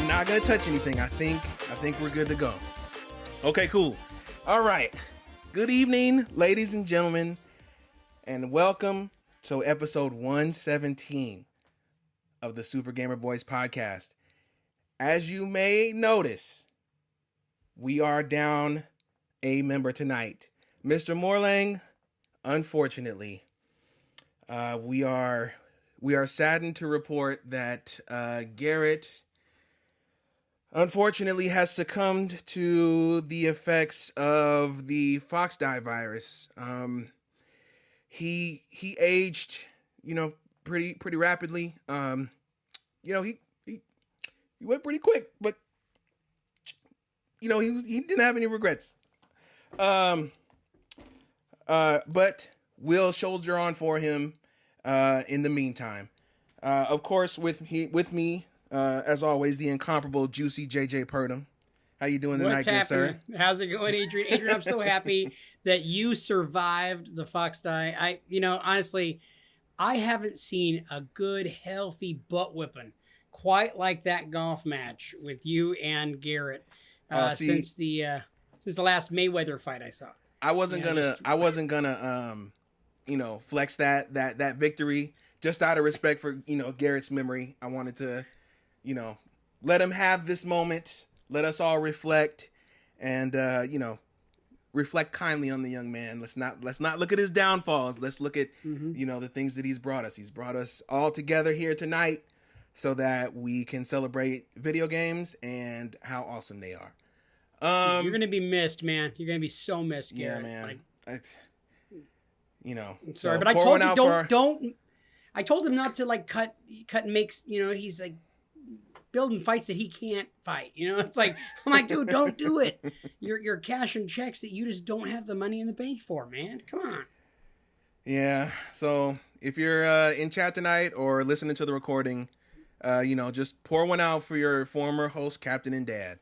not gonna touch anything. I think we're good to go. Okay, cool. All right. Good evening, ladies and gentlemen, and welcome to episode 117 of the Super Gamer Boys podcast. As you may notice, we are down a member tonight. Mr. Morlang, unfortunately, we are saddened to report that Garrett unfortunately has succumbed to the effects of the Foxdie virus. He aged, pretty rapidly. He went pretty quick, but he didn't have any regrets. But we'll soldier on for him in the meantime. Of course, with me, as always, the incomparable Juicy JJ Purdom. How you doing tonight, good sir? How's it going, Adrian? Adrian, I'm so happy that you survived the Foxdie. Honestly, I haven't seen a good, healthy butt whipping quite like that golf match with you and Garrett since the last Mayweather fight I saw. I wasn't gonna flex that victory just out of respect for Garrett's memory. I wanted to let him have this moment. Let us all reflect and reflect kindly on the young man. Let's not look at his downfalls. Let's look at the things that he's brought us. He's brought us all together here tonight so that we can celebrate video games and how awesome they are. You're gonna be missed, man. You're gonna be so missed, Garrett. Yeah, man. I'm sorry, but I told you don't. I told him not to cut and makes. He's building fights that he can't fight. It's I'm like, dude, don't do it. You're cashing checks that you just don't have the money in the bank for, man. Come on. Yeah. So if you're in chat tonight or listening to the recording, just pour one out for your former host, Captain and Dad.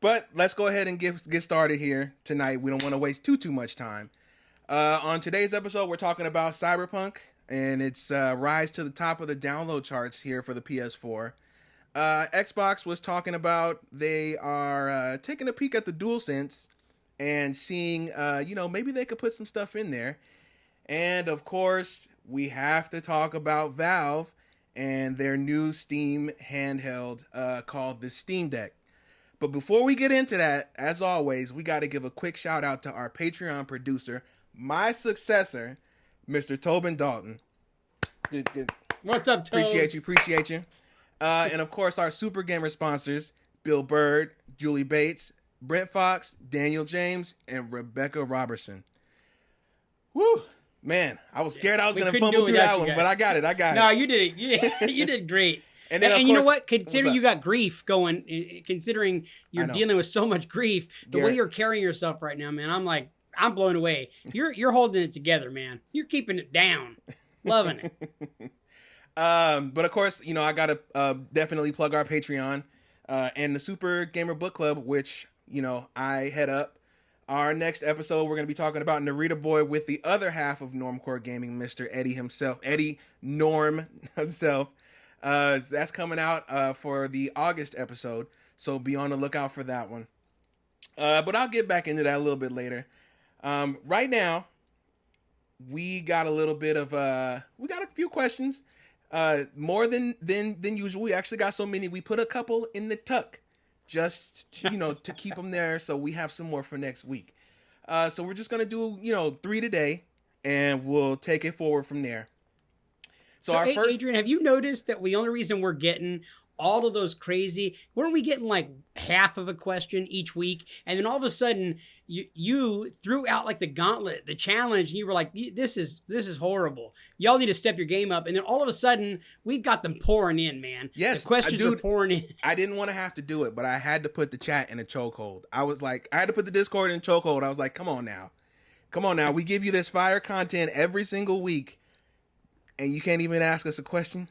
But let's go ahead and get started here tonight. We don't want to waste too much time. On today's episode, we're talking about Cyberpunk and its rise to the top of the download charts here for the PS4. Xbox was talking about they are taking a peek at the DualSense and seeing, maybe they could put some stuff in there. And of course, we have to talk about Valve and their new Steam handheld called the Steam Deck. But before we get into that, as always, we got to give a quick shout out to our Patreon producer, my successor, Mr. Tobin Dalton. Good. What's up, Tobin? Appreciate you. And of course, our Super Gamer sponsors, Bill Bird, Julie Bates, Brent Fox, Daniel James, and Rebecca Robertson. Woo! Man, I was scared I was going to fumble through that one, but I got it. No, you did it. You did great. And course, you know what? Considering you got grief going, considering you're dealing with so much grief, the way you're carrying yourself right now, man, I'm blown away. You're holding it together, man. You're keeping it down. Loving it. But of course, I got to definitely plug our Patreon and the Super Gamer Book Club, which, I head up. Our next episode, we're going to be talking about Narita Boy with the other half of Normcore Gaming, Mr. Eddie Norm himself. That's coming out for the August episode, so be on the lookout for that one. But I'll get back into that a little bit later. Right now, we got a little bit of we got a few questions, more than usual. We actually got so many. We put a couple in the tuck, just to, to keep them there, so we have some more for next week. So we're just gonna do 3 today, and we'll take it forward from there. So our first... Adrian, have you noticed that the only reason we're getting all of those crazy, weren't we getting half of a question each week? And then all of a sudden you threw out the gauntlet, the challenge, and you were like, this is horrible. Y'all need to step your game up. And then all of a sudden we've got them pouring in, man. Yes. The questions are pouring in. I didn't want to have to do it, but I had to put the chat in a chokehold. I had to put the Discord in a chokehold. I was like, come on now. We give you this fire content every single week, and you can't even ask us a question?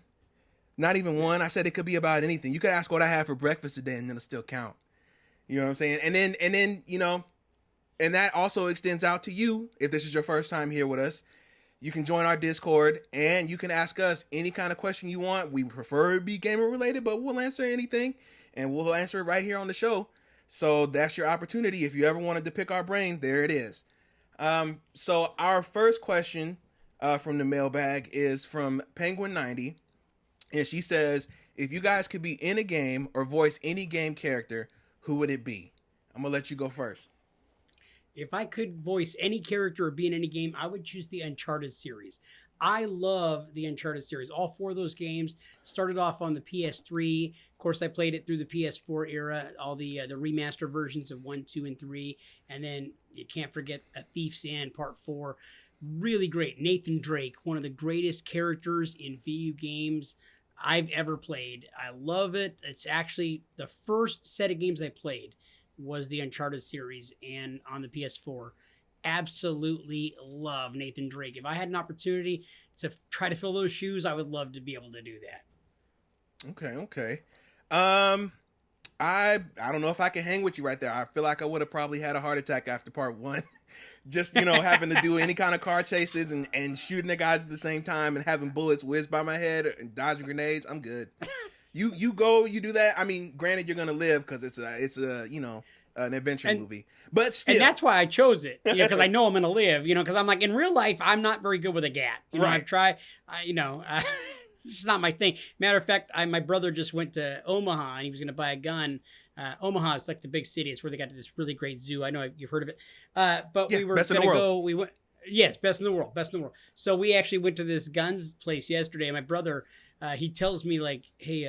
Not even one. I said it could be about anything. You could ask what I had for breakfast today, and it'll still count. You know what I'm saying? And then, and that also extends out to you if this is your first time here with us. You can join our Discord, and you can ask us any kind of question you want. We prefer it be gamer related, but we'll answer anything, and we'll answer it right here on the show. So that's your opportunity. If you ever wanted to pick our brain, there it is. So our first question from the mailbag is from Penguin90, and she says, if you guys could be in a game or voice any game character, who would it be? I'm going to let you go first. If I could voice any character or be in any game, I would choose the Uncharted series. I love the Uncharted series. All 4 of those games started off on the PS3. Of course, I played it through the PS4 era, all the remaster versions of 1, 2, and 3. And then you can't forget A Thief's End, Part 4. Really great. Nathan Drake, one of the greatest characters in video games I've ever played. I love it. It's actually the first set of games I played was the Uncharted series, and on the PS4. Absolutely love Nathan Drake. If I had an opportunity to try to fill those shoes, I would love to be able to do that. Okay. I don't know if I can hang with you right there. I feel like I would have probably had a heart attack after part 1. Just, having to do any kind of car chases and shooting the guys at the same time and having bullets whiz by my head and dodging grenades. I'm good. You go, you do that. I mean, granted, you're gonna live because it's a an adventure movie, but still, and that's why I chose it, because I know I'm gonna live. Because I'm like, in real life, I'm not very good with a gat. Right. I've tried. It's not my thing. Matter of fact, my brother just went to Omaha and he was gonna buy a gun. Omaha is like the big city. It's where they got this really great zoo. I know you've heard of it. But we were gonna go. We went. Yes, best in the world. So we actually went to this guns place yesterday. And my brother, he tells me like, "Hey,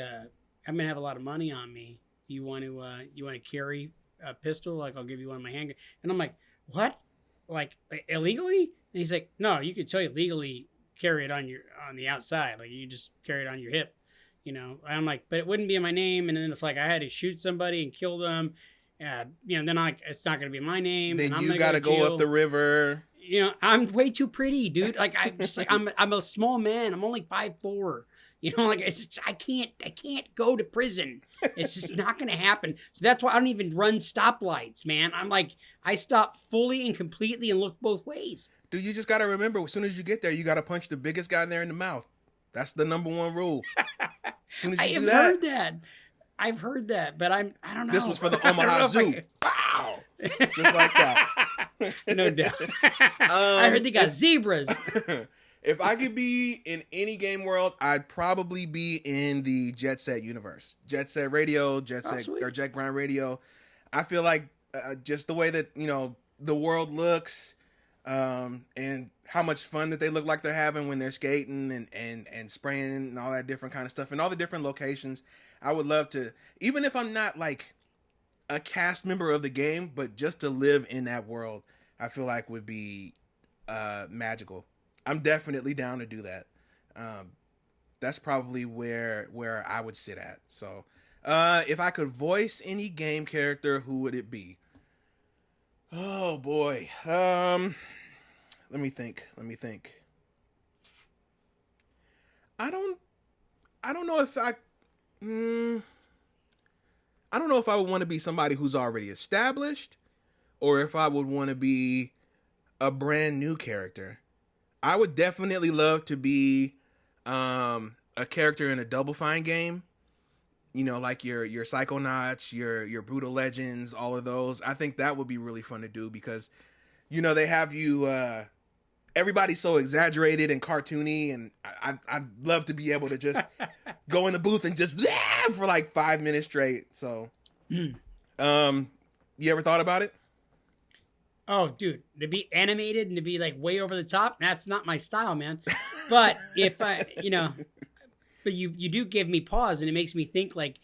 I'm gonna have a lot of money on me. Do you want to carry a pistol? Like, I'll give you one of my handguns." And I'm like, "What? Like illegally?" And he's like, "No, you could totally legally carry it on the outside. Like you just carry it on your hip." And I'm like, "But it wouldn't be in my name." And then if like I had to shoot somebody and kill them, then it's not gonna be my name. Then and you gotta go up the river. I'm way too pretty, dude. Like I'm a small man. I'm only 5'4". I can't go to prison. It's just not gonna happen. So that's why I don't even run stoplights, man. I'm like, I stop fully and completely and look both ways. Dude, you just gotta remember, as soon as you get there, you gotta punch the biggest guy there in the mouth. That's the number 1 rule. As soon as you do that. I've heard that, but I don't know. This was for the Omaha Zoo. Wow. Just like that. No doubt. I heard they got zebras. If I could be in any game world, I'd probably be in the Jet Set universe. Jet Set Radio, Jet Grind Radio. I feel like just the way that, the world looks, and how much fun that they look like they're having when they're skating and spraying and all that different kind of stuff and all the different locations. I would love to, even if I'm not like a cast member of the game, but just to live in that world, I feel like would be magical. I'm definitely down to do that. That's probably where I would sit at. So if I could voice any game character, who would it be? Oh boy. Let me think. I don't know if I don't know if I would want to be somebody who's already established or if I would want to be a brand new character. I would definitely love to be a character in a Double Fine game. Like your Psychonauts, your Brutal Legends, all of those. I think that would be really fun to do because, they have you, everybody's so exaggerated and cartoony, and I'd love to be able to just go in the booth and just for like 5 minutes straight. So, you ever thought about it? Oh, dude, to be animated and to be like way over the top, that's not my style, man. But if I, but you do give me pause, and it makes me think like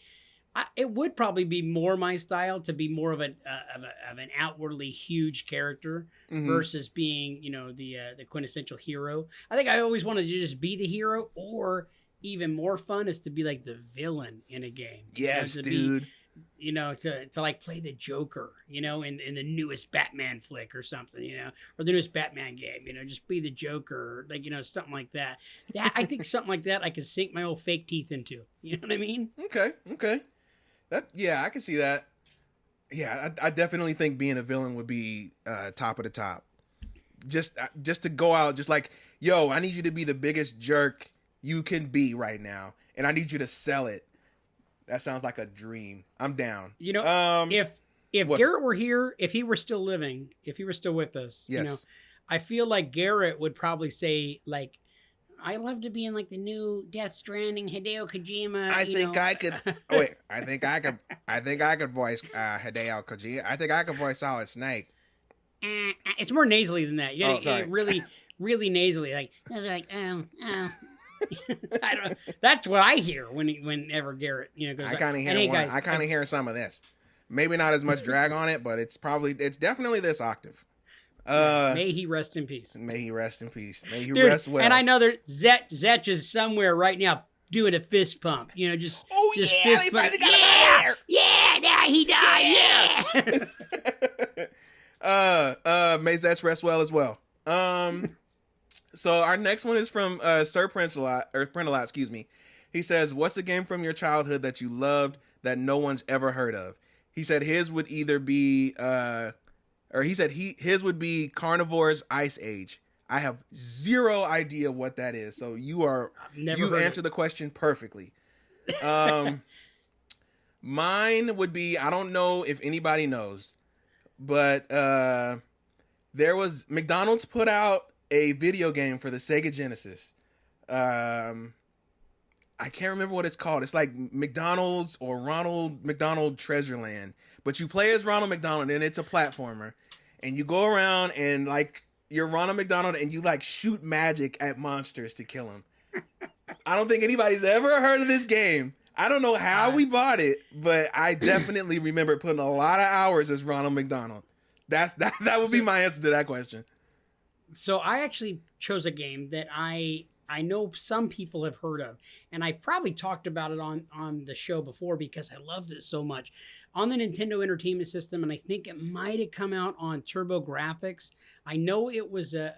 it would probably be more my style to be more of an outwardly huge character versus being the quintessential hero. I think I always wanted to just be the hero, or even more fun is to be like the villain in a game. Yes, dude. To like play the Joker, in the newest Batman flick or something, or the newest Batman game, just be the Joker, like, something like that. I think something like that I could sink my old fake teeth into. You know what I mean? Okay. I can see that. Yeah, I definitely think being a villain would be top of the top. Just to go out, just like, yo, I need you to be the biggest jerk you can be right now, and I need you to sell it. That sounds like a dream. I'm down. You know, if what's- Garrett were here, if he were still living, if he were still with us, Yes. you know, I feel like Garrett would probably say, like, I love to be in like the new Death Stranding Hideo Kojima. I think I could. Oh, wait, I think I could. I think I could voice Hideo Kojima. I think I could voice Solid Snake. It's more nasally than that. You gotta, sorry. really, really nasally. Like, I don't. That's what I hear whenever Garrett, you know, goes. I kind of hear. "Hey, guys, I kind of hear some of this. Maybe not as much drag on it, but it's definitely this octave. May he rest in peace. May he rest in peace. May he Dude, rest well. and I know that Zetch is somewhere right now doing a fist pump. You know, just yeah, fist they pump. finally got him out of there. Yeah, now he died. Yeah. May Zetch rest well as well. So our next one is from Sir Printalot, excuse me. He says, "What's a game from your childhood that you loved that no one's ever heard of?" He said his would either be his would be Carnivore's Ice Age. I have zero idea what that is, so you answered the question perfectly. Mine would be, I don't know if anybody knows, but there was McDonald's put out a video game for the Sega Genesis. I can't remember what it's called. It's like McDonald's or Ronald McDonald Treasureland. But you play as Ronald McDonald, and it's a platformer. And you go around and, like, you're Ronald McDonald, and you, like, shoot magic at monsters to kill them. I don't think anybody's ever heard of this game. I don't know how we bought it, but I definitely remember putting a lot of hours as Ronald McDonald. That would be my answer to that question. So I actually chose a game that I know some people have heard of, and I probably talked about it on the show before because I loved it so much. On the Nintendo Entertainment System, and I think it might have come out on Turbo Graphics. I know it was a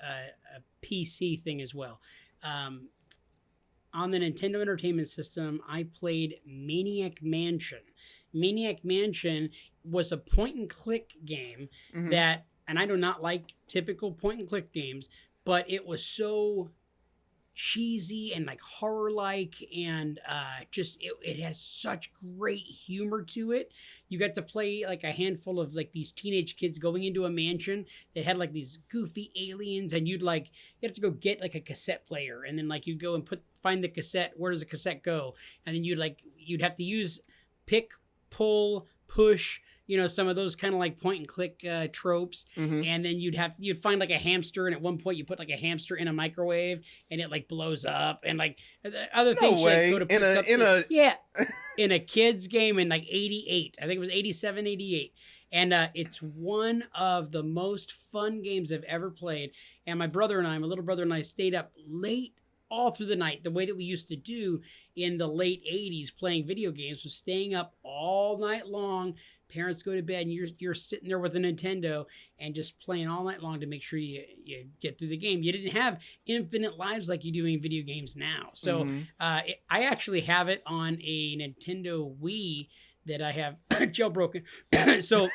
PC thing as well. On the Nintendo Entertainment System, I played Maniac Mansion. Maniac Mansion was a point-and-click game that, and I do not like typical point-and-click games, but it was so cheesy and like horror-like, and just it has such great humor to it. You got to play like a handful of like these teenage kids going into a mansion that had like these goofy aliens, and you have to go get like a cassette player, and then like you'd go and find the cassette. Where does the cassette go? And then you'd have to use pick, pull, push, you know, some of those kind of like point and click tropes. And then you'd find like a hamster, and at one point you put like a hamster in a microwave and it like blows up, and like other things. Way. Like, in a kid's game in like 88. I think it was 87, 88. And it's one of the most fun games I've ever played. And my little brother and I stayed up late all through the night. The way that we used to do in the late 80s playing video games was staying up all night long. Parents go to bed, and you're sitting there with a Nintendo and just playing all night long to make sure you get through the game. You didn't have infinite lives like you do in video games now. So I actually have it on a Nintendo Wii that I have jailbroken. So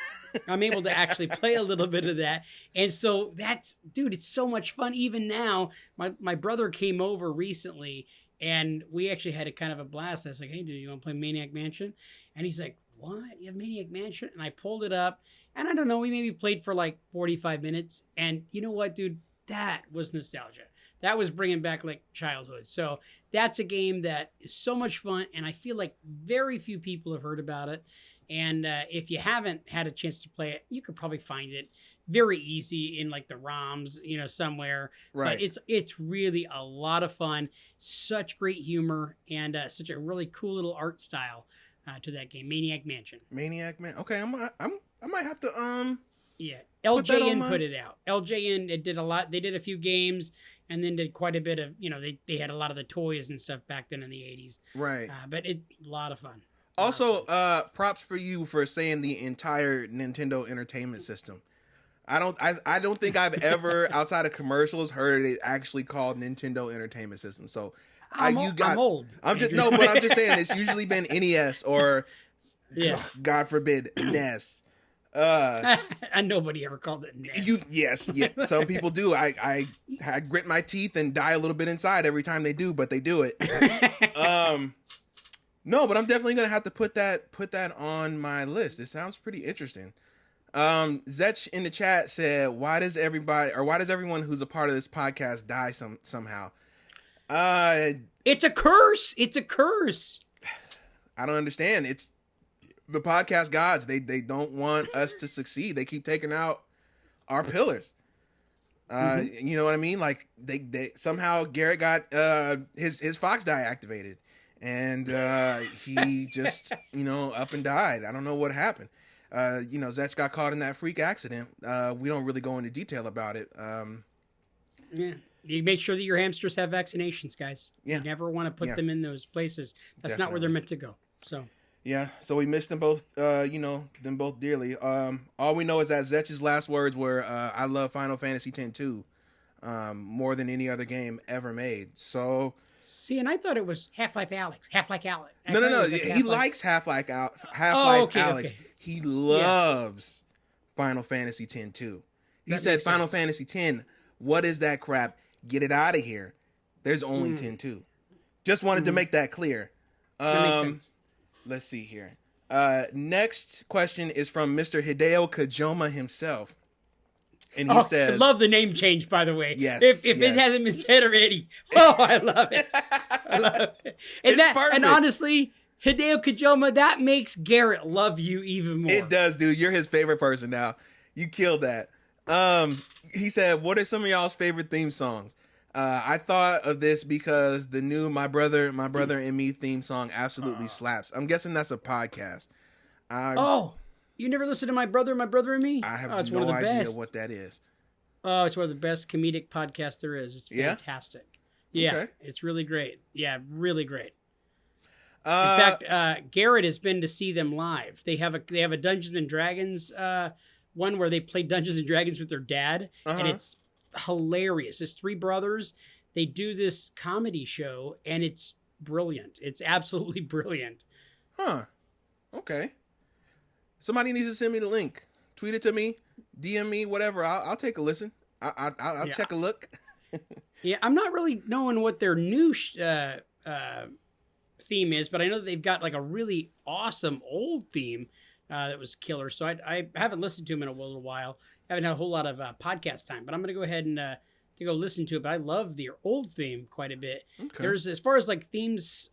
I'm able to actually play a little bit of that. And so it's so much fun. Even now, my brother came over recently, and we actually had a kind of a blast. I was like, "Hey, dude, you want to play Maniac Mansion?" And he's like, "What? You have Maniac Mansion?" And I pulled it up, and I don't know, we maybe played for like 45 minutes. And you know what, dude? That was nostalgia. That was bringing back like childhood. So that's a game that is so much fun, and I feel like very few people have heard about it. And if you haven't had a chance to play it, you could probably find it very easy in like the ROMs, you know, somewhere. Right. But it's really a lot of fun. Such great humor, and such a really cool little art style to that game, Maniac Mansion. Maniac Man. Okay, I might have to Yeah, LJN put it out. LJN, it did a lot. They did a few games, and then did quite a bit of, you know, they had a lot of the toys and stuff back then in the 80s. Right. But a lot of fun. Also, props for you for saying the entire Nintendo Entertainment System. I don't think I've ever outside of commercials heard it actually called Nintendo Entertainment System. So I'm old. I'm just saying it's usually been NES or God forbid NES. And nobody ever called it Ness. Yes. Some people do. I grit my teeth and die a little bit inside every time they do, but they do it. No, but I'm definitely gonna have to put that on my list. It sounds pretty interesting. Zetch in the chat said, why does everyone who's a part of this podcast die somehow? It's a curse. It's a curse. I don't understand. It's the podcast gods. They don't want us to succeed. They keep taking out our pillars. You know what I mean? Like they somehow Garrett got his fox die activated, and he just up and died. I don't know what happened. Zetch got caught in that freak accident. We don't really go into detail about it. Yeah. You make sure that your hamsters have vaccinations, guys. Yeah. You never want to put them in those places. That's not where they're meant to go. So. Yeah. So we missed them both. Them both dearly. All we know is that Zetch's last words were, "I love Final Fantasy X too, more than any other game ever made." So. See, and I thought it was Half-Life Alex. Half-Life Alex. No. He likes Half-Life Alex. Okay. He loves Final Fantasy X too. He said Final Fantasy X. What is that crap? Get it out of here. There's only 10-2. Just wanted to make that clear. That makes sense. Let's see here. Next question is from Mr. Hideo Kojima himself. And he says... I love the name change, by the way. Yes. If it hasn't been said already. Oh, I love it. I love it. And, and honestly, Hideo Kojima, that makes Garrett love you even more. It does, dude. You're his favorite person now. You killed that. He said, what are some of y'all's favorite theme songs? I thought of this because the new My Brother and Me theme song absolutely slaps. I'm guessing that's a podcast. You never listened to My Brother and Me? I have it's no one of the idea best. what that is. Oh, it's one of the best comedic podcasts there is. It's fantastic. Yeah, okay. It's really great. Yeah, really great. In fact, Garrett has been to see them live. They have a Dungeons and Dragons one where they play Dungeons and Dragons with their dad, and it's hilarious. It's three brothers. They do this comedy show, and it's brilliant. It's absolutely brilliant. Huh. Okay. Somebody needs to send me the link. Tweet it to me, DM me, whatever. I'll take a listen. I'll check a look. Yeah, I'm not really knowing what their new theme is, but I know that they've got like a really awesome old theme that was killer. So I haven't listened to them in a little while. I haven't had a whole lot of podcast time, but I'm going to go ahead and to go listen to it. But I love the old theme quite a bit. Okay. There's, as far as like themes,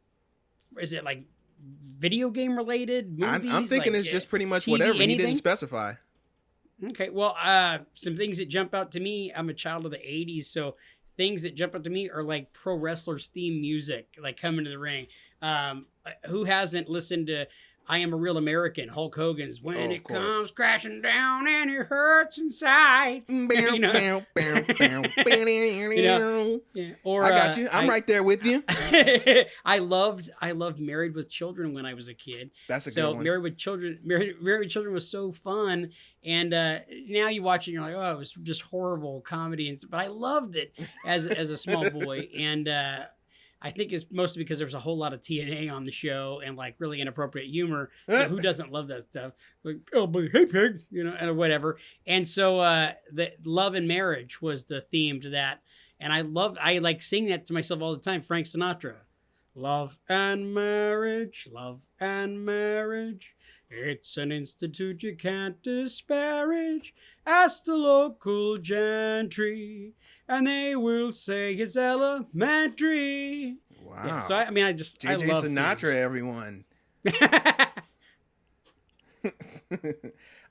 is it like video game related movies? I'm thinking it's just pretty much TV, whatever. Anything? He didn't specify. Okay. Well, some things that jump out to me, I'm a child of the 80s, so things that jump out to me are like pro wrestlers theme music, like coming to the ring. Who hasn't listened to I Am a Real American, Hulk Hogan's When It Comes Crashing Down and It Hurts Inside. Yeah. Or, I got you. I'm right there with you. I loved Married with Children when I was a kid. That's a good one. Married with Children was so fun. And now you watch it and you're like, oh, it was just horrible comedy. But I loved it as a small boy. And I think it's mostly because there was a whole lot of TNA on the show and like really inappropriate humor. Who doesn't love that stuff? Like, oh, but hey, pig, or whatever. And so the love and marriage was the theme to that. And I like sing that to myself all the time. Frank Sinatra. Love and marriage, love and marriage. It's an institute you can't disparage. Ask the local gentry, and they will say it's elementary. Wow. Yeah, so I love Sinatra, things. everyone.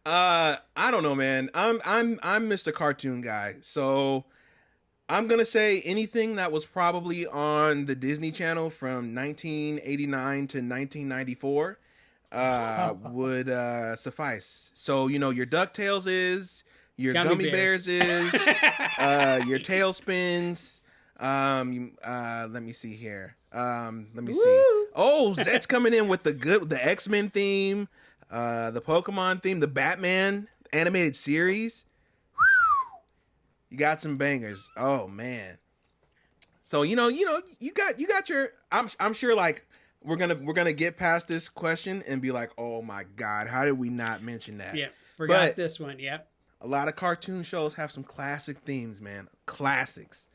I don't know, man. I'm Mr. Cartoon Guy, so I'm gonna say anything that was probably on the Disney Channel from 1989 to 1994 would suffice. So your DuckTales is, your Gummy Bears is, your Tailspins. Let me see here. Let me see. Oh, Zet's coming in with the X-Men theme, the Pokemon theme, the Batman animated series. You got some bangers. Oh man. So you got your. I'm sure like we're gonna get past this question and be like, oh my God, how did we not mention that? Yeah. Forgot this one. Yep. A lot of cartoon shows have some classic themes, man. Classics.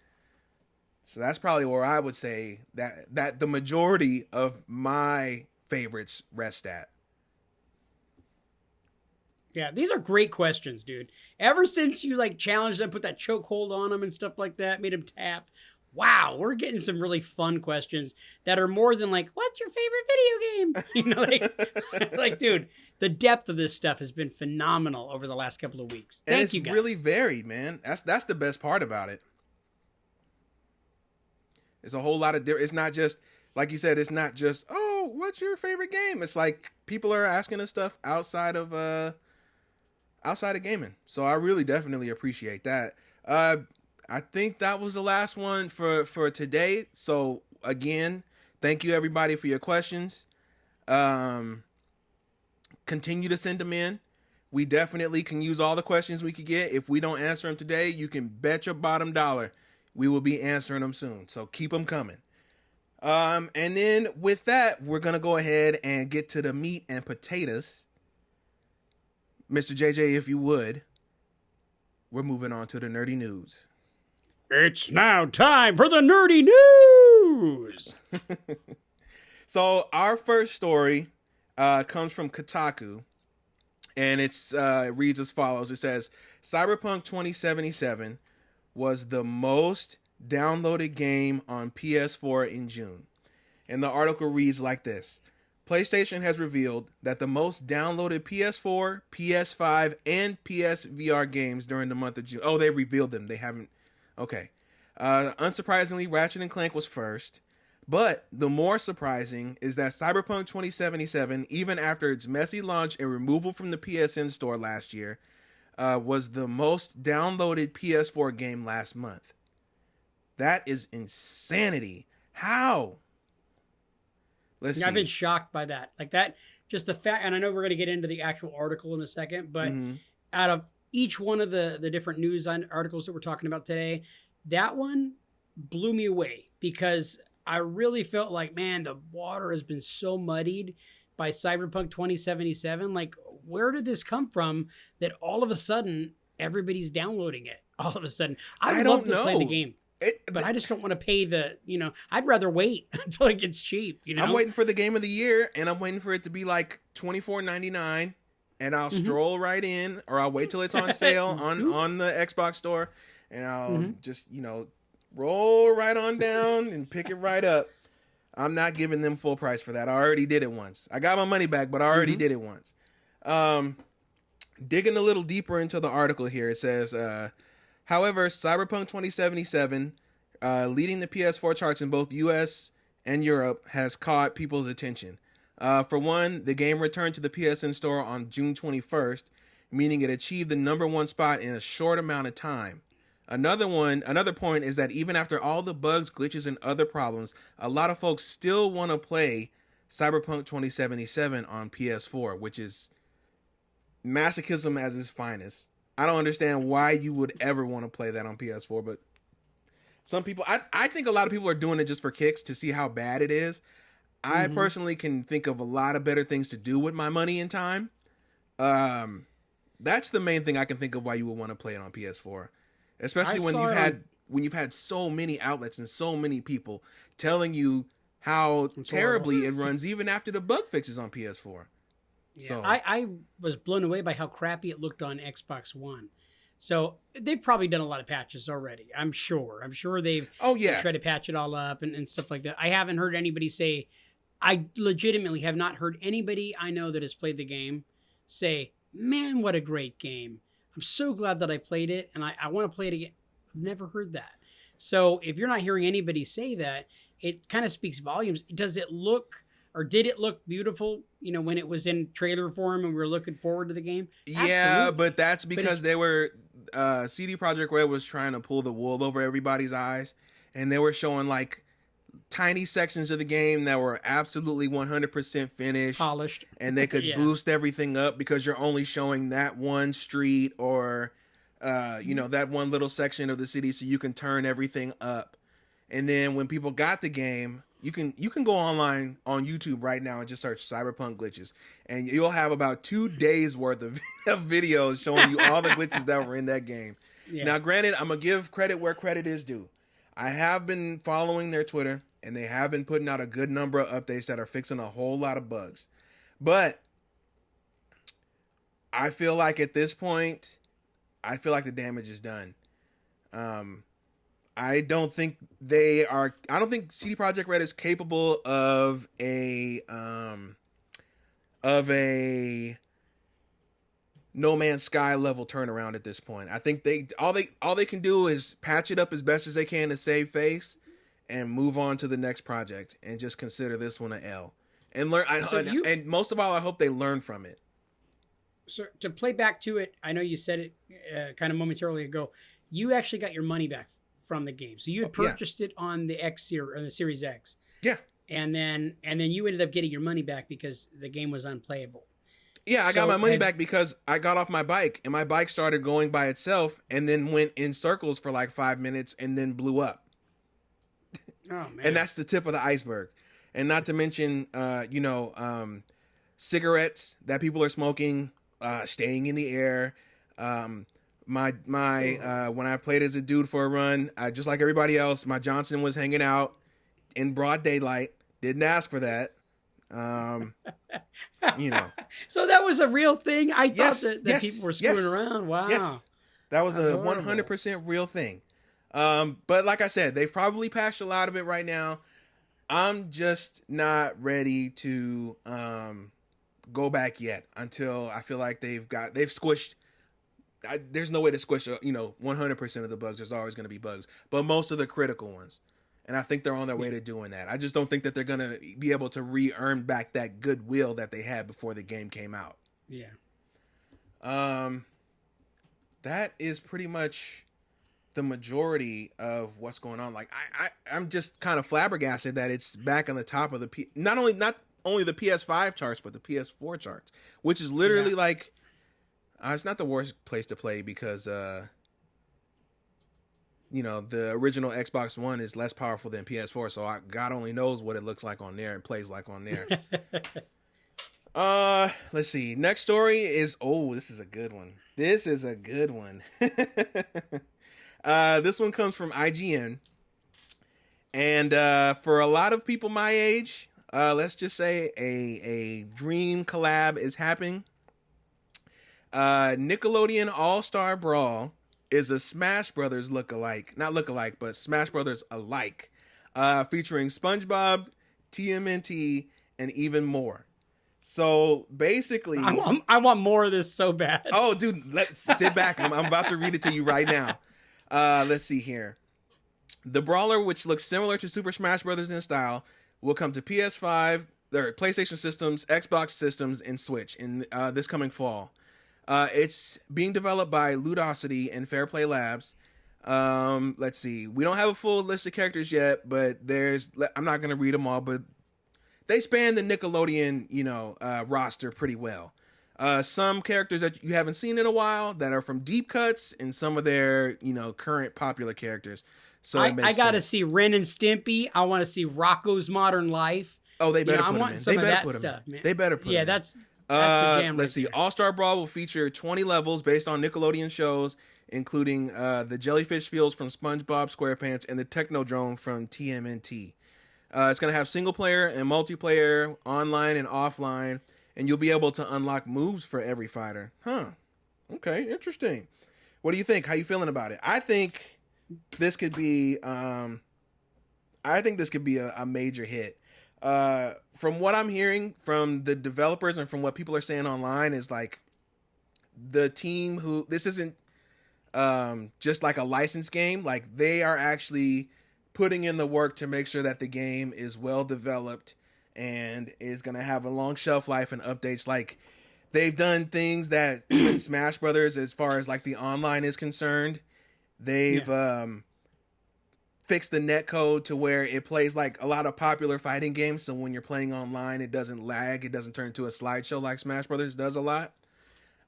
So that's probably where I would say that the majority of my favorites rest at. Yeah, these are great questions, dude. Ever since you like challenged them, put that chokehold on them and stuff like that, made them tap. Wow, we're getting some really fun questions that are more than like, what's your favorite video game? You know, like, dude, the depth of this stuff has been phenomenal over the last couple of weeks. Thank you, guys. And it's really varied, man. That's the best part about it. It's a whole lot of it's not just, like you said, it's not just, oh, what's your favorite game? It's like people are asking us stuff outside of gaming. So I really definitely appreciate that. I think that was the last one for today. So again, thank you everybody for your questions. Continue to send them in. We definitely can use all the questions we could get. If we don't answer them today, you can bet your bottom dollar we will be answering them soon. So keep them coming. And then with that, we're going to go ahead and get to the meat and potatoes. Mr. JJ, if you would, we're moving on to the nerdy news. It's now time for the nerdy news. So our first story comes from Kotaku, and it reads as follows. It says, Cyberpunk 2077 was the most downloaded game on PS4 in June. And the article reads like this. PlayStation has revealed that the most downloaded PS4, PS5, and PSVR games during the month of June. Oh, they revealed them. They haven't. Okay. Unsurprisingly, Ratchet & Clank was first. But the more surprising is that Cyberpunk 2077, even after its messy launch and removal from the PSN store last year, was the most downloaded PS4 game last month. That is insanity. How? Let's see. I've been shocked by that. Like that, just the fact, and I know we're going to get into the actual article in a second, but out of each one of the different news articles that we're talking about today, that one blew me away because I really felt like, man, the water has been so muddied by Cyberpunk 2077. Like, where did this come from that all of a sudden everybody's downloading it? All of a sudden, I'd love to play the game. But I just don't want to pay I'd rather wait until it gets cheap. I'm waiting for the game of the year, and I'm waiting for it to be like $24.99, and I'll stroll right in, or I'll wait till it's on sale on the Xbox store, and I'll just, roll right on down and pick it right up. I'm not giving them full price for that. I already did it once. I got my money back, but I already did it once. Digging a little deeper into the article here, it says, however, Cyberpunk 2077, leading the PS4 charts in both US and Europe, has caught people's attention. For one, the game returned to the PSN store on June 21st, meaning it achieved the number one spot in a short amount of time. Another point is that even after all the bugs, glitches, and other problems, a lot of folks still want to play Cyberpunk 2077 on PS4, which is masochism at its finest. I don't understand why you would ever want to play that on PS4, but some people, I think a lot of people are doing it just for kicks to see how bad it is. I personally can think of a lot of better things to do with my money and time. That's the main thing I can think of why you would want to play it on PS4, especially when you've had so many outlets and so many people telling you how terribly it runs even after the bug fixes on PS4. Yeah, so I was blown away by how crappy it looked on Xbox One. So they've probably done a lot of patches already. I'm sure they've tried to patch it all up and stuff like that. I haven't heard anybody say, I legitimately have not heard anybody I know that has played the game say, man, what a great game. I'm so glad that I played it and I want to play it again. I've never heard that. So if you're not hearing anybody say that, it kind of speaks volumes. Does it look, or did it look beautiful, when it was in trailer form and we were looking forward to the game? Yeah, absolutely. But that's because they were, CD Projekt Red was trying to pull the wool over everybody's eyes, and they were showing like tiny sections of the game that were absolutely 100% finished, polished, and they could boost everything up because you're only showing that one street or, that one little section of the city, so you can turn everything up. And then when people got the game, you can go online on YouTube right now and just search Cyberpunk glitches, and you'll have about 2 days worth of videos showing you all the glitches that were in that game. Yeah. Now, granted, I'm gonna give credit where credit is due. I have been following their Twitter, and they have been putting out a good number of updates that are fixing a whole lot of bugs. But I feel like at this point, I feel like the damage is done. I don't think I don't think CD Projekt Red is capable of a No Man's Sky level turnaround at this point. I think all they can do is patch it up as best as they can to save face and move on to the next project and just consider this one an L. And learn. And most of all, I hope they learn from it. So to play back to it, I know you said it kind of momentarily ago. You actually got your money back from the game, so you had purchased it on the the Series X. Yeah. And then you ended up getting your money back because the game was unplayable. Yeah, I got my money back because I got off my bike and my bike started going by itself and then went in circles for like 5 minutes and then blew up. Oh man! And that's the tip of the iceberg. And not to mention, cigarettes that people are smoking, staying in the air. When I played as a dude for a run, just like everybody else, my Johnson was hanging out in broad daylight. Didn't ask for that. So that was a real thing. I thought that people were screwing around. Wow. Yes. That was a 100% real thing. But like I said, they've probably patched a lot of it right now. I'm just not ready to go back yet until I feel like they've squished. There's no way to squish 100% of the bugs. There's always going to be bugs, but most of the critical ones. And I think they're on their way to doing that. I just don't think that they're going to be able to re-earn back that goodwill that they had before the game came out. Yeah. That is pretty much the majority of what's going on. Like I'm just kind of flabbergasted that it's back on the top of the not only the PS5 charts, but the PS4 charts, which is literally like it's not the worst place to play because the original Xbox One is less powerful than PS4, so God only knows what it looks like on there and plays like on there. Let's see. Next story is this is a good one. This one comes from IGN. And for a lot of people my age, let's just say a dream collab is happening. Nickelodeon All-Star Brawl is a Smash Brothers but Smash Brothers alike, featuring SpongeBob, TMNT, and even more. So basically, I want more of this so bad. Oh, dude, let's sit back. I'm about to read it to you right now. Let's see here. The brawler, which looks similar to Super Smash Brothers in style, will come to PS5, their PlayStation systems, Xbox systems, and Switch in this coming fall. It's being developed by Ludosity and Fairplay Labs. Let's see. We don't have a full list of characters yet, but I'm not going to read them all, but they span the Nickelodeon, roster pretty well. Some characters that you haven't seen in a while that are from deep cuts and some of their, current popular characters. So I got to see Ren and Stimpy. I want to see Rocco's Modern Life. Oh, they better put them in. I want some of that stuff, man. They better put them in. That's the jam. Let's see. All-Star Brawl will feature 20 levels based on Nickelodeon shows, including the Jellyfish Fields from SpongeBob SquarePants and the Technodrome from TMNT. It's going to have single-player and multiplayer, online and offline, and you'll be able to unlock moves for every fighter. Huh. Okay, interesting. What do you think? How you feeling about it? I think this could be a major hit. From what I'm hearing from the developers and from what people are saying online is like the team this isn't just like a licensed game. Like they are actually putting in the work to make sure that the game is well developed and is going to have a long shelf life and updates. Like they've done things that even Smash Brothers, as far as like the online is concerned, they've fixed the net code to where it plays like a lot of popular fighting games. So when you're playing online, it doesn't lag. It doesn't turn into a slideshow like Smash Brothers does a lot.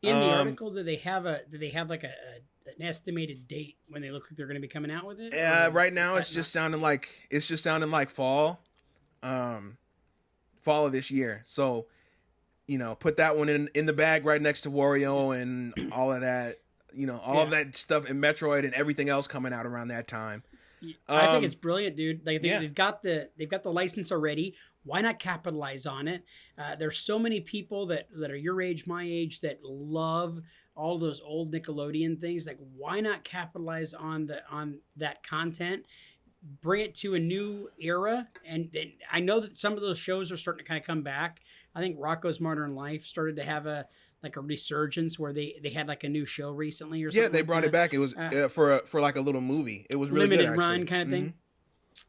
In the article, do they have like a an estimated date when they look like they're going to be coming out with it? Right now, it's just sounding like fall, fall of this year. So, put that one in the bag right next to Wario and all of that. All of that stuff in Metroid and everything else coming out around that time. I think it's brilliant, dude. Like they've got the license already. Why not capitalize on it? There's so many people that are your age, my age, that love all those old Nickelodeon things. Like, why not capitalize on that content? Bring it to a new era. And I know that some of those shows are starting to kind of come back. I think Rocko's Modern Life started to have a resurgence where they had like a new show recently or something. Yeah, they brought it back. It was for like a little movie. It was really limited good, run kind of thing.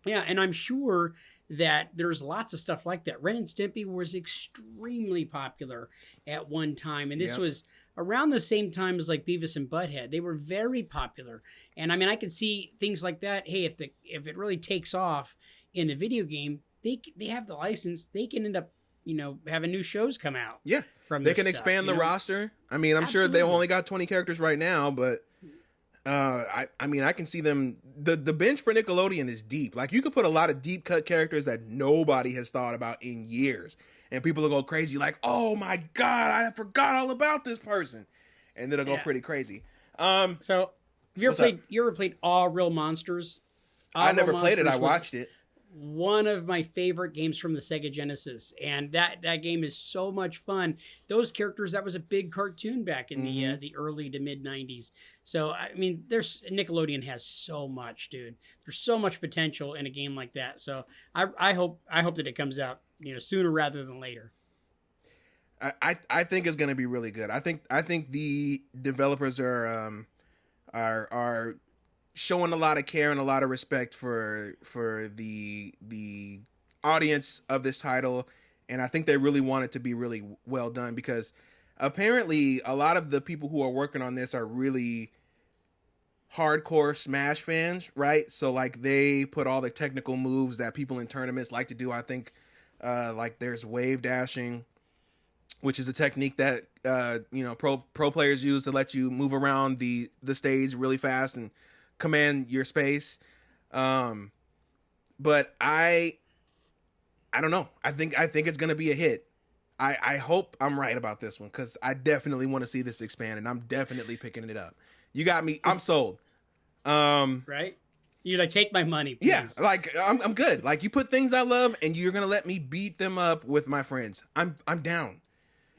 Yeah, and I'm sure that there's lots of stuff like that. Ren and Stimpy was extremely popular at one time, and this was around the same time as like Beavis and Butthead. They were very popular, and I mean, I could see things like that. Hey, if it really takes off in the video game, they have the license. They can end up having new shows come out. Yeah, they can expand the roster. I mean, I'm sure Absolutely. they've only got 20 characters right now, but I mean, I can see them. The bench for Nickelodeon is deep. Like, you could put a lot of deep cut characters that nobody has thought about in years, and people will go crazy. Like, oh my god, I forgot all about this person, and then it'll go pretty crazy. So, you ever played All Real Monsters? I never played it. I watched it. One of my favorite games from the Sega Genesis, and that game is so much fun. Those characters, that was a big cartoon back in the early to mid 90s. So I mean, Nickelodeon has so much, dude. There's so much potential in a game like that. So I hope that it comes out sooner rather than later. I think it's going to be really good. I think the developers are showing a lot of care and a lot of respect for the audience of this title, and I think they really want it to be really well done, because apparently a lot of the people who are working on this are really hardcore Smash fans, right? So like, they put all the technical moves that people in tournaments like to do. I think like there's wave dashing, which is a technique that pro players use to let you move around the stage really fast and command your space. But I don't know. I think it's gonna be a hit. I hope I'm right about this one, because I definitely want to see this expand, and I'm definitely picking it up. You got me. I'm sold. Right? You're like, take my money, please. Yeah, like I'm good. Like, you put things I love, and you're gonna let me beat them up with my friends. I'm down,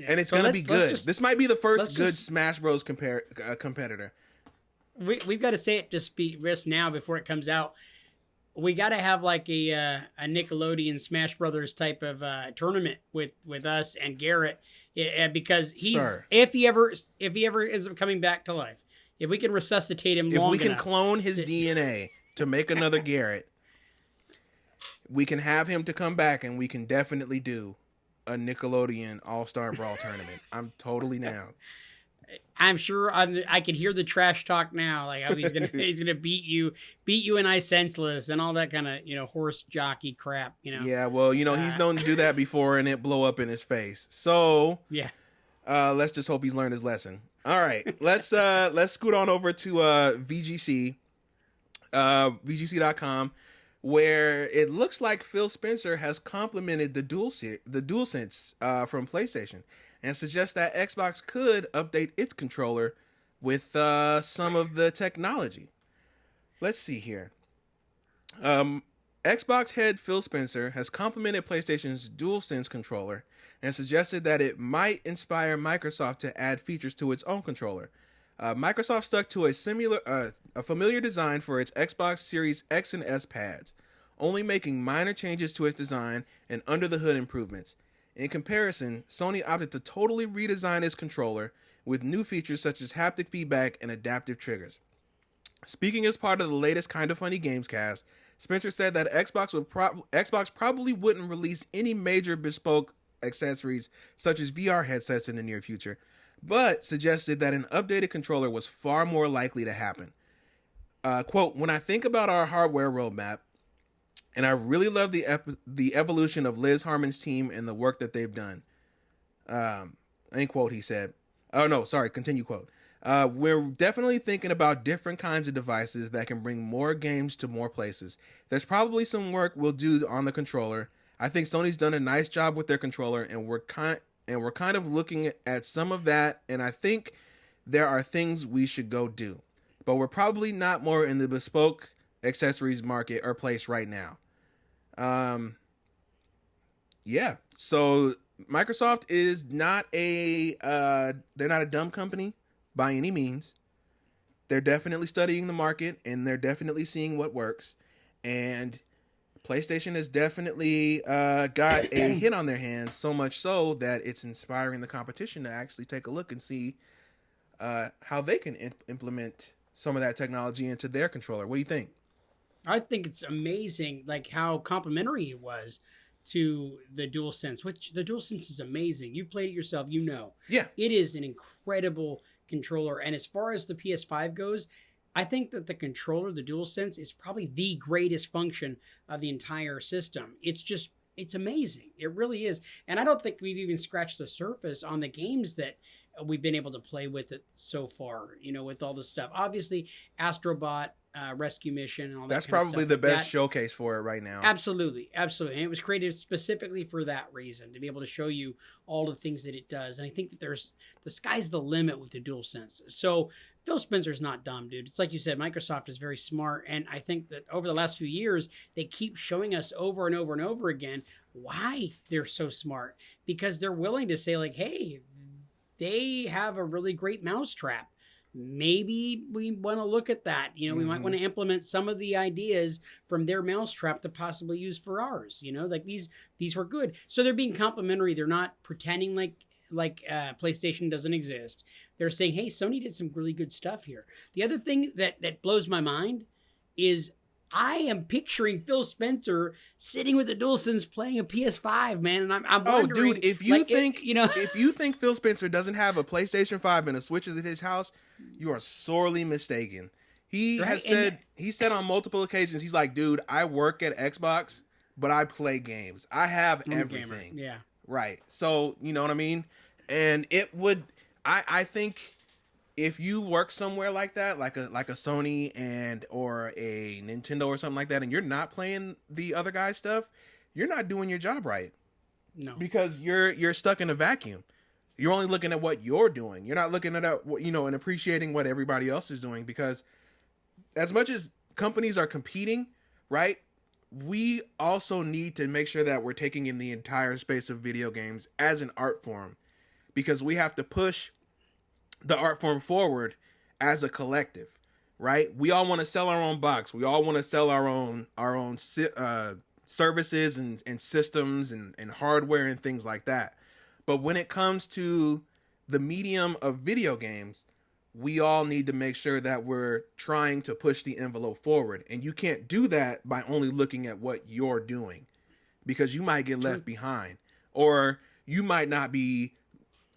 and it's gonna be good. This might be the first good Smash Bros. Competitor. We've got to say it just now before it comes out. We got to have like a Nickelodeon Smash Brothers type of tournament with us and Garrett, because if he ever ends up coming back to life, if we can resuscitate him, if we can clone his DNA to make another Garrett, we can have him to come back, and we can definitely do a Nickelodeon All-Star Brawl tournament. I'm totally down. I'm sure I could hear the trash talk now, like how he's gonna beat you and I senseless and all that kind of horse jockey crap. Yeah, well, he's known to do that before, and it blow up in his face. So yeah, let's just hope he's learned his lesson. All right, let's scoot on over to VGC, VGC.com, where it looks like Phil Spencer has complimented the DualSense from PlayStation, and suggests that Xbox could update its controller with some of the technology. Let's see here. Xbox head Phil Spencer has complimented PlayStation's DualSense controller and suggested that it might inspire Microsoft to add features to its own controller. Microsoft stuck to a familiar design for its Xbox Series X and S pads, only making minor changes to its design and under-the-hood improvements. In comparison, Sony opted to totally redesign its controller with new features such as haptic feedback and adaptive triggers. Speaking as part of the latest Kinda Funny Games cast, Spencer said that Xbox probably wouldn't release any major bespoke accessories such as VR headsets in the near future, but suggested that an updated controller was far more likely to happen. Quote, "When I think about our hardware roadmap, and I really love the evolution of Liz Harmon's team and the work that they've done." End quote, he said. Oh, no, sorry, continue quote. We're definitely thinking about different kinds of devices that can bring more games to more places. There's probably some work we'll do on the controller. I think Sony's done a nice job with their controller, and we're kind of looking at some of that, and I think there are things we should go do. But we're probably not more in the bespoke accessories market or place right now. Yeah. So Microsoft is not they're not a dumb company by any means. They're definitely studying the market, and they're definitely seeing what works. And PlayStation has definitely got a hit on their hands, so much so that it's inspiring the competition to actually take a look and see how they can implement some of that technology into their controller. What do you think? I think it's amazing, like how complimentary it was to the DualSense, which the DualSense is amazing. You've played it yourself, you know. Yeah. It is an incredible controller. And as far as the PS5 goes, I think that the controller, the DualSense, is probably the greatest function of the entire system. It's amazing. It really is. And I don't think we've even scratched the surface on the games that we've been able to play with it so far, with all the stuff. Obviously, Astrobot, Rescue Mission, and all that. That's kind of probably stuff. the best showcase for it right now. Absolutely. And it was created specifically for that reason, to be able to show you all the things that it does. And I think that the sky's the limit with the DualSense. So Phil Spencer's not dumb, dude. It's like you said, Microsoft is very smart. And I think that over the last few years, they keep showing us over and over and over again why they're so smart. Because they're willing to say, like, hey, they have a really great mousetrap. Maybe we want to look at that. We might want to implement some of the ideas from their mousetrap to possibly use for ours. Like these were good. So they're being complimentary. They're not pretending like PlayStation doesn't exist. They're saying, hey, Sony did some really good stuff here. The other thing that blows my mind is I am picturing Phil Spencer sitting with a DualSense playing a PS5, man, and I'm wondering. Dude, if you think Phil Spencer doesn't have a PlayStation 5 and a Switch at his house, you are sorely mistaken. He said on multiple occasions, he's like, dude, I work at Xbox, but I play games. I have everything. Gamer. Yeah. Right. So, you know what I mean? And I think if you work somewhere like that, like a Sony or a Nintendo or something like that, and you're not playing the other guy's stuff, you're not doing your job right. No. Because you're stuck in a vacuum. You're only looking at what you're doing. You're not looking at and appreciating what everybody else is doing, because as much as companies are competing, right? We also need to make sure that we're taking in the entire space of video games as an art form, because we have to push the art form forward as a collective, right? We all want to sell our own box. We all want to sell our own services and systems and hardware and things like that. But when it comes to the medium of video games, we all need to make sure that we're trying to push the envelope forward. And you can't do that by only looking at what you're doing, because you might get left behind, or you might not be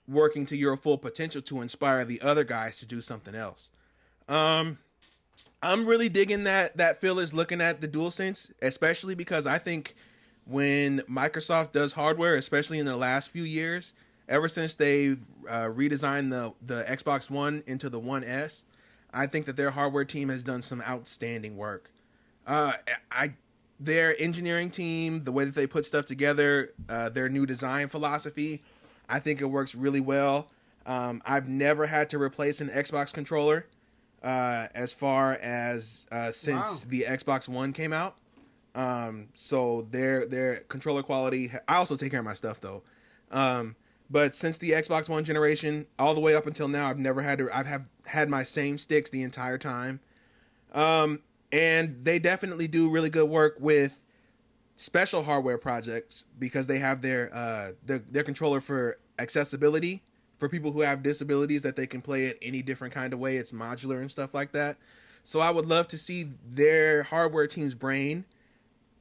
working to your full potential to inspire the other guys to do something else. I'm really digging that Phil is looking at the DualSense, especially because I think when Microsoft does hardware, especially in the last few years, ever since they've redesigned the Xbox One into the One S, I think that their hardware team has done some outstanding work. Their engineering team, the way that they put stuff together, their new design philosophy, I think it works really well. I've never had to replace an Xbox controller as far as since the Xbox One came out. So their controller quality, I also take care of my stuff though. But since the Xbox One generation, all the way up until now, I've had my same sticks the entire time. And they definitely do really good work with special hardware projects, because they have their controller for accessibility for people who have disabilities, that they can play it any different kind of way. It's modular and stuff like that. So I would love to see their hardware team's brain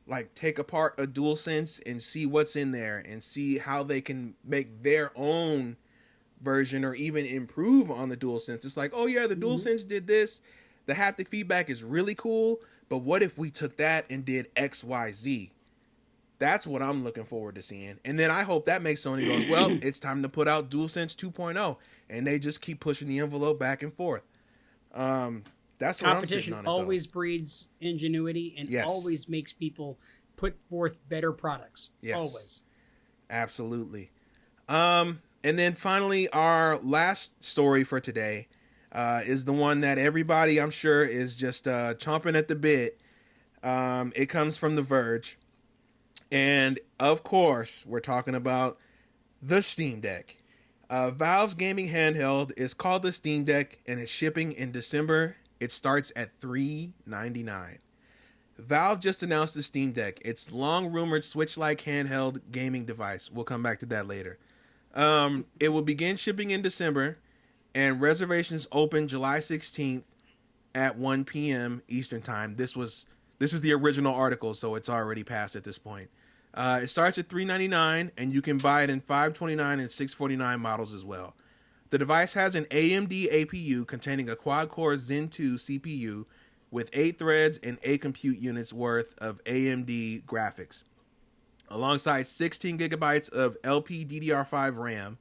like take apart a DualSense and see what's in there and see how they can make their own version or even improve on the DualSense. It's like, oh yeah, the DualSense did this. The haptic feedback is really cool, but what if we took that and did X, Y, Z? That's what I'm looking forward to seeing. And then I hope that makes Sony goes, well, it's time to put out DualSense 2.0, and they just keep pushing the envelope back and forth. That's what I'm sitting on. Competition always breeds ingenuity and always makes people put forth better products. Yes. Always. Absolutely. And then finally, our last story for today is the one that everybody, I'm sure, is just chomping at the bit. It comes from The Verge. And, of course, we're talking about the Steam Deck. Valve's gaming handheld is called the Steam Deck, and it's shipping in December. It starts at $399. Valve just announced the Steam Deck. It's long-rumored Switch-like handheld gaming device. We'll come back to that later. It will begin shipping in December, and reservations open July 16th at 1 p.m. Eastern Time. This is the original article, so it's already passed at this point. It starts at $399, and you can buy it in $529 and $649 models as well. The device has an AMD APU containing a quad-core Zen 2 CPU with 8 threads and 8 compute units worth of AMD graphics, alongside 16 gigabytes of LPDDR5 RAM,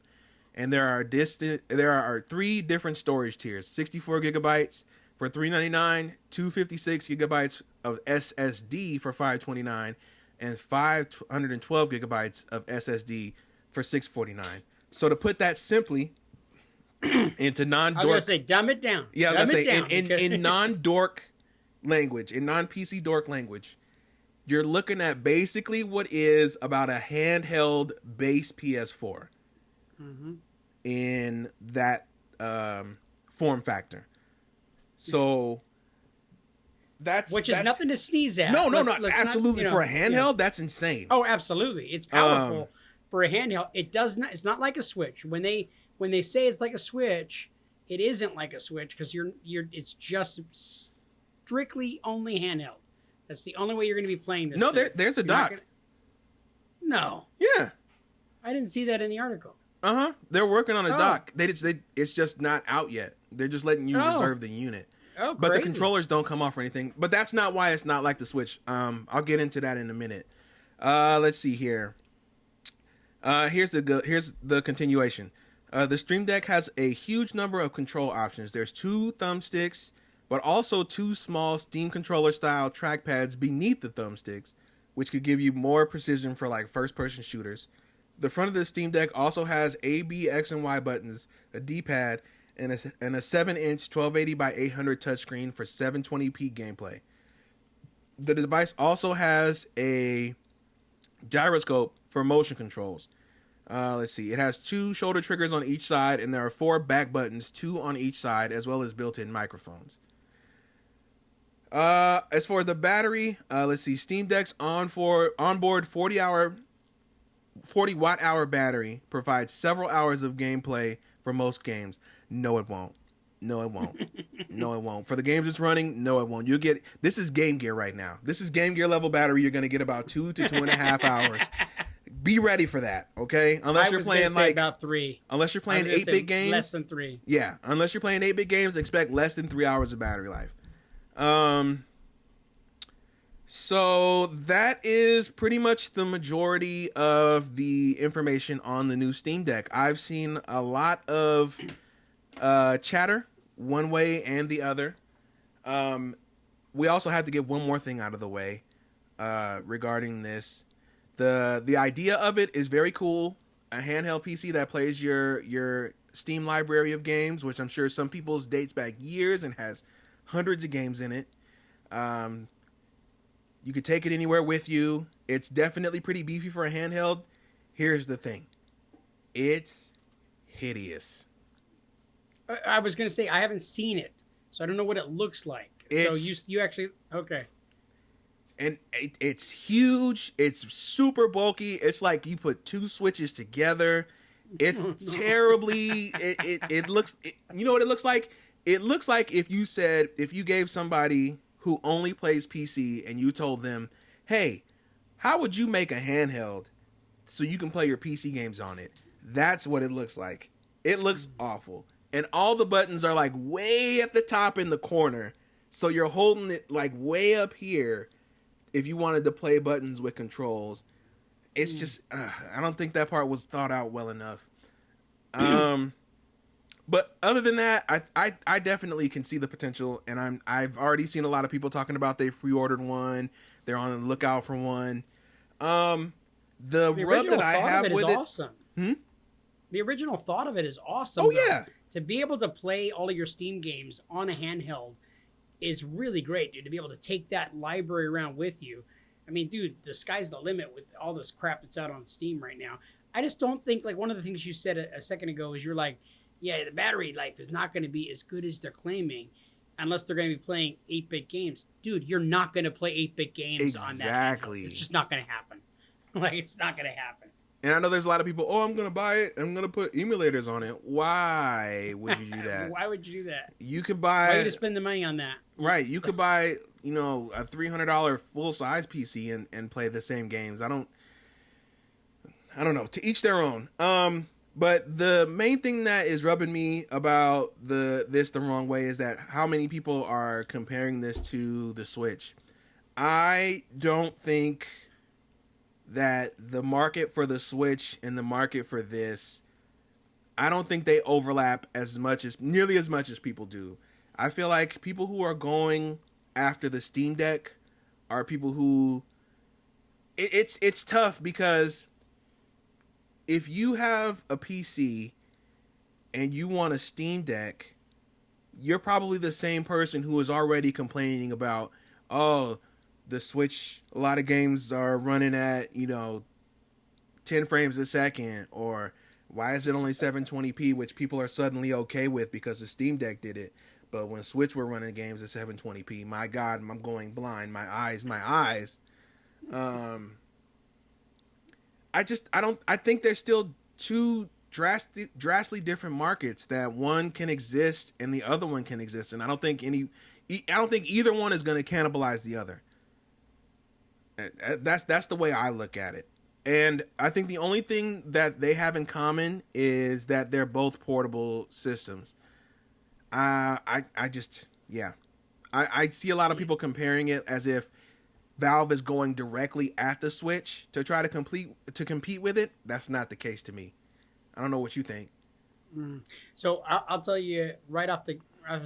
and there are 3 different storage tiers: 64 gigabytes for $399, 256 gigabytes of SSD for $529, and 512 gigabytes of SSD for $649. So to put that simply into non-dork... I was going to say, dumb it down. Yeah, I was going to say, in in non-dork language, in non-PC dork language, you're looking at basically what is about a handheld base PS4 in that form factor. So that's nothing to sneeze at. No, absolutely. For a handheld, that's insane. Oh, absolutely. It's powerful for a handheld. It's not like a Switch. When they say it's like a Switch, it isn't like a Switch because it's just strictly only handheld. That's the only way you're going to be playing this. No, there's a dock. No. Yeah. I didn't see that in the article. They're working on a dock. It's just not out yet. They're just letting you reserve the unit. Oh, but crazy. the controllers don't come off or anything. But that's not why it's not like the Switch. I'll get into that in a minute. Let's see here. Here's the continuation. The Stream Deck has a huge number of control options. There's 2 thumbsticks, but also 2 small Steam controller style trackpads beneath the thumbsticks, which could give you more precision for like first person shooters. The front of the Steam Deck also has A, B, X, and Y buttons, a D-pad, and a 7-inch 1280 by 800 touchscreen for 720p gameplay. The device also has a gyroscope for motion controls. Let's see. It has 2 shoulder triggers on each side, and there are 4 back buttons, 2 on each side, as well as built-in microphones. As for the battery, let's see. Steam Deck's onboard 40 watt-hour battery provides several hours of gameplay for most games. No, it won't. No, it won't. No, it won't. For the games it's running, no, it won't. This is Game Gear right now. This is Game Gear level battery. You're going to get about 2 to 2.5 hours. Be ready for that, okay? Unless you're playing like about 3. Unless you're playing 8-bit games, less than 3. Yeah, unless you're playing 8-bit games, expect less than 3 hours of battery life. So that is pretty much the majority of the information on the new Steam Deck. I've seen a lot of chatter one way and the other. We also have to get one more thing out of the way regarding this. The idea of it is very cool. A handheld PC that plays your Steam library of games, which I'm sure some people's dates back years and has hundreds of games in it. You could take it anywhere with you. It's definitely pretty beefy for a handheld. Here's the thing. It's hideous. I was going to say, I haven't seen it, so I don't know what it looks like. So you actually... Okay. And it's huge. It's super bulky. It's like you put 2 switches together. It's terribly... It looks... you know what it looks like? It looks like if you gave somebody who only plays PC and you told them, hey, how would you make a handheld so you can play your PC games on it? That's what it looks like. It looks awful. And all the buttons are like way at the top in the corner. So you're holding it like way up here if you wanted to play buttons with controls. it's just I don't think that part was thought out well enough. But other than that, I definitely can see the potential, and I've already seen a lot of people talking about they pre-ordered one. They're on the lookout for one. The rub that I have with it, awesome. The original thought of it is awesome. Oh yeah, to be able to play all of your Steam games on a handheld is really great, dude. To be able to take that library around with you. I mean, dude, the sky's the limit with all this crap that's out on Steam right now. I just don't think, like, one of the things you said a second ago is you're like, yeah, the battery life is not going to be as good as they're claiming unless they're going to be playing 8-bit games. Dude, you're not going to play 8-bit games on that. Exactly. It's just not going to happen. Like, it's not going to happen. And I know there's a lot of people, I'm going to buy it. I'm going to put emulators on it. Why would you do that? Why would you do that? You could buy... Why would you spend the money on that? Right. You could buy, a $300 full-size PC and play the same games. I don't know. To each their own. But the main thing that is rubbing me about the wrong way is that how many people are comparing this to the Switch. I don't think that the market for the Switch and the market for this, I don't think they overlap nearly as much as people do. I feel like people who are going after the Steam Deck are people who it's tough because if you have a PC and you want a Steam Deck, you're probably the same person who is already complaining about, the Switch, a lot of games are running at, 10 frames a second, or why is it only 720p, which people are suddenly okay with because the Steam Deck did it. But when Switch were running games at 720p, my God, I'm going blind. My eyes. I think there's still two drastically different markets that one can exist and the other one can exist. And I don't think either one is going to cannibalize the other. That's the way I look at it. And I think the only thing that they have in common is that they're both portable systems. I see a lot of people comparing it as if Valve is going directly at the Switch to try to compete with it. That's not the case to me. I don't know what you think. So I'll tell you right off the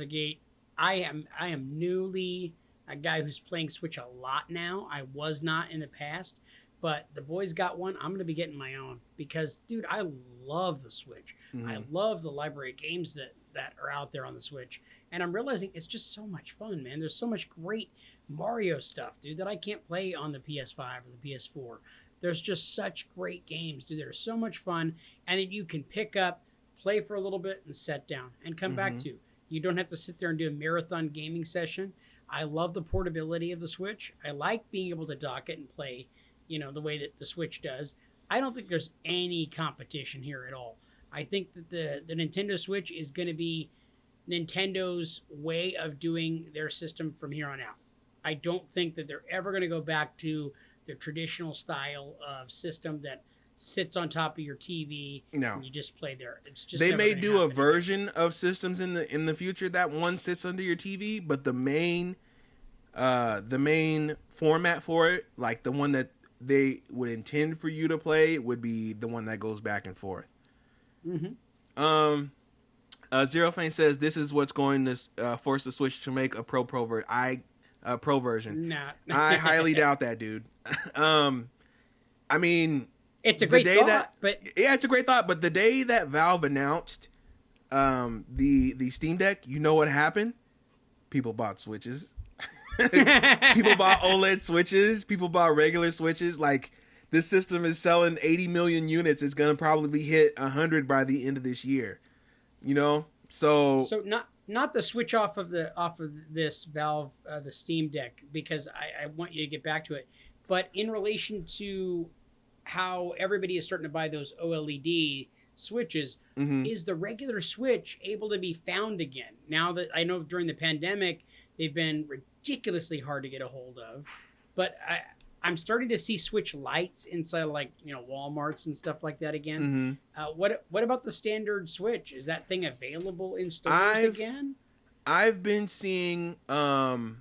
gate, I am newly a guy who's playing Switch a lot now. I was not in the past, but the boys got one. I'm going to be getting my own because, dude, I love the Switch. Mm-hmm. I love the library of games that are out there on the Switch. And I'm realizing it's just so much fun, man. There's so much great Mario stuff, dude, that I can't play on the PS5 or the PS4. There's just such great games, dude. They're so much fun. And then you can pick up, play for a little bit, and set down and come back to. You don't have to sit there and do a marathon gaming session. I love the portability of the Switch. I like being able to dock it and play, the way that the Switch does. I don't think there's any competition here at all. I think that the Nintendo Switch is going to be Nintendo's way of doing their system from here on out. I don't think that they're ever going to go back to their traditional style of system that sits on top of your TV. No, and you just play there. It's just they may do a version of systems in the future that one sits under your TV, but the main format for it, like the one that they would intend for you to play, would be the one that goes back and forth. Zero Fane says this is what's going to force the Switch to make a pro version. Nah. I highly doubt that, dude. I mean, it's a great thought, it's a great thought. But the day that Valve announced the Steam Deck, you know what happened? People bought Switches. People bought OLED Switches. People bought regular Switches. Like, this system is selling 80 million units. It's gonna probably hit 100 by the end of this year. So not to switch off of this Valve the Steam Deck, because I want you to get back to it. But in relation to how everybody is starting to buy those OLED Switches, is the regular Switch able to be found again? Now that I know during the pandemic, they've been ridiculously hard to get a hold of, but I'm starting to see Switch lights inside of Walmarts and stuff like that again. What about the standard Switch? Is that thing available in stores again? I've been seeing more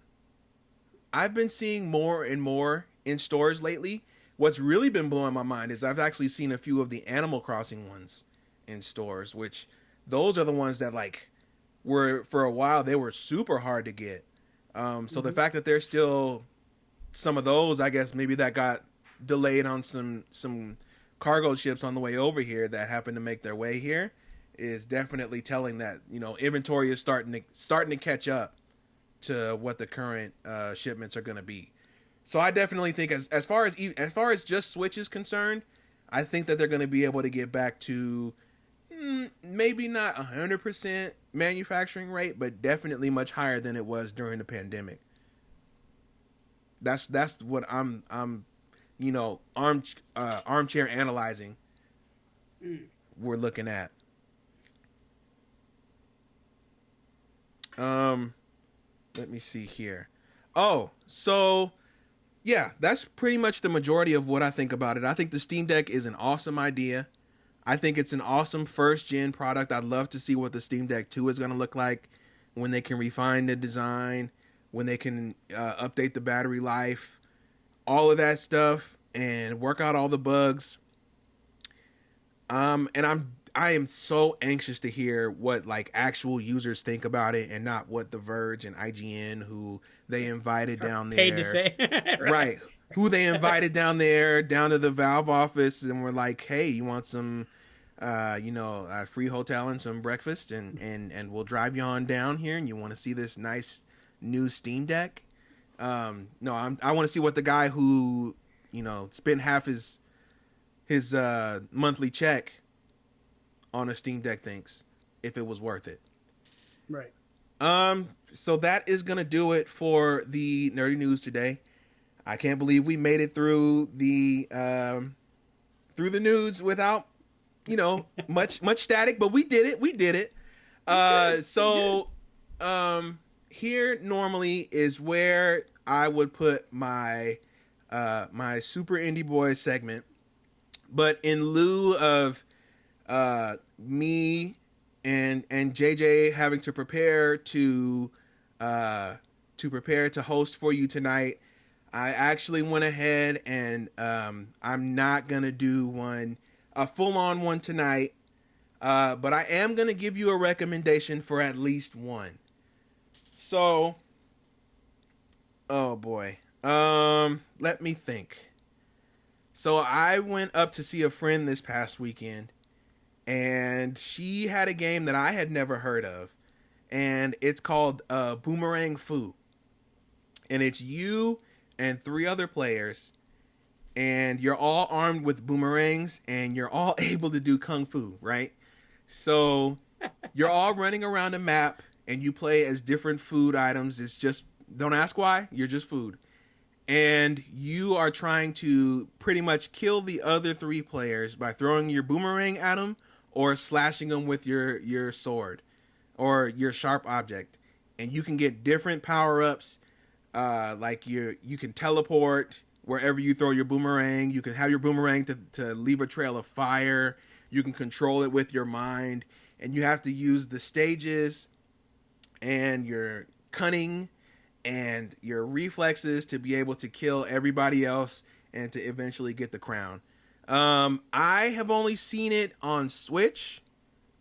and more in stores lately, what's really been blowing my mind is I've actually seen a few of the Animal Crossing ones in stores, which those are the ones that like were for a while they were super hard to get. So the fact that there's still some of those, I guess maybe that got delayed on some cargo ships on the way over here that happened to make their way here, is definitely telling that, you know, inventory is starting to catch up to what the current shipments are going to be. So I definitely think as far as just Switch is concerned, I think that they're going to be able to get back to maybe not 100% manufacturing rate, but definitely much higher than it was during the pandemic. That's what I'm you know, armchair analyzing. We're looking at. Let me see here. Oh, so yeah, that's pretty much the majority of what I think about it. I think the Steam Deck is an awesome idea. I think it's an awesome first gen product. I'd love to see what the Steam Deck 2 is going to look like when they can refine the design, when they can update the battery life, all of that stuff, and work out all the bugs. And I am so anxious to hear what like actual users think about it, and not what The Verge and IGN, who they invited down there, paid to say, right? Who they invited down there, down to the Valve office, and were like, "Hey, you want some, free hotel and some breakfast, and we'll drive you on down here, and you want to see this nice new Steam Deck?" I want to see what the guy who, you know, spent half his monthly check on a Steam Deck thinks, if it was worth it. Right. So that is gonna do it for the nerdy news today. I can't believe we made it through the news without, you know, much static, but we did it. Here normally is where I would put my my Super Indie Boys segment, but in lieu of me and JJ having to prepare to host for you tonight, I actually went ahead and I'm not gonna do a full-on one tonight, but I am gonna give you a recommendation for at least one. So, oh boy, let me think. So I went up to see a friend this past weekend, and she had a game that I had never heard of, and it's called Boomerang Fu, and it's you and 3 other players, and you're all armed with boomerangs, and you're all able to do kung fu, right? So you're all running around a map, and you play as different food items. It's just, don't ask why, you're just food. And you are trying to pretty much kill the other 3 players by throwing your boomerang at them or slashing them with your sword or your sharp object. And you can get different power-ups, like you can teleport wherever you throw your boomerang. You can have your boomerang to leave a trail of fire. You can control it with your mind. And you have to use the stages and your cunning and your reflexes to be able to kill everybody else and to eventually get the crown. I have only seen it on Switch.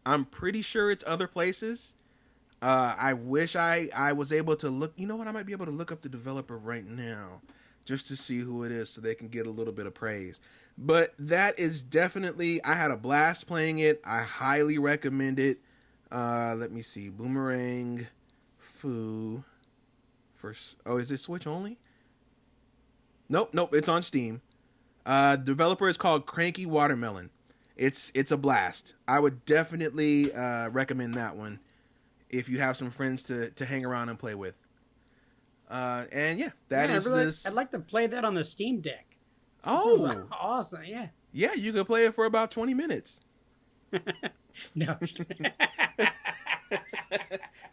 I'm pretty sure it's other places. I wish I was able to look. You know what? I might be able to look up the developer right now just to see who it is so they can get a little bit of praise. But that is definitely, I had a blast playing it. I highly recommend it. Let me see. Boomerang Fu. Is it Switch only? Nope, it's on Steam. Developer is called Cranky Watermelon. It's a blast. I would definitely recommend that one if you have some friends to hang around and play with. And yeah, this. I'd like to play that on the Steam Deck. Oh, awesome! Yeah. Yeah, you can play it for about 20 minutes. No.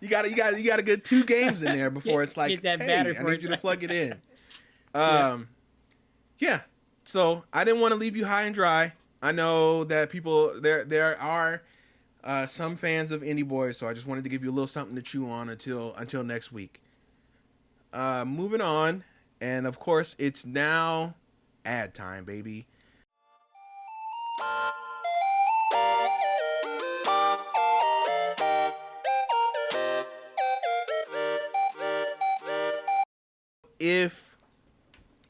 You got a good 2 games in there before it's like, that hey, I need you to plug it in. Yeah. So I didn't want to leave you high and dry. I know that there are some fans of Indie Boys, so I just wanted to give you a little something to chew on until next week. Moving on, and of course it's now ad time, baby. If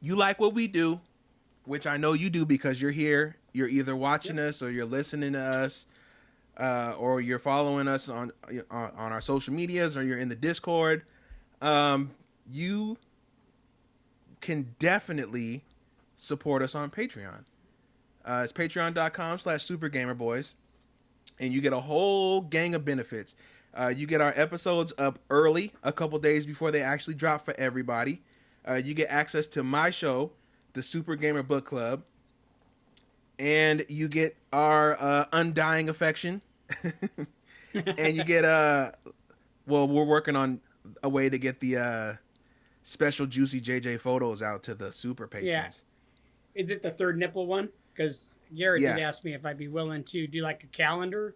you like what we do, which I know you do because you're here, you're either watching us or you're listening to us, or you're following us on our social medias, or you're in the Discord, you can definitely support us on Patreon. It's patreon.com/supergamerboys, and you get a whole gang of benefits. You get our episodes up early, a couple days before they actually drop for everybody. You get access to my show, the Super Gamer Book Club, and you get our undying affection. And you get well, we're working on a way to get the special juicy JJ photos out to the super patrons. Yeah. Is it the third nipple one? Because Garrett did ask me if I'd be willing to do like a calendar.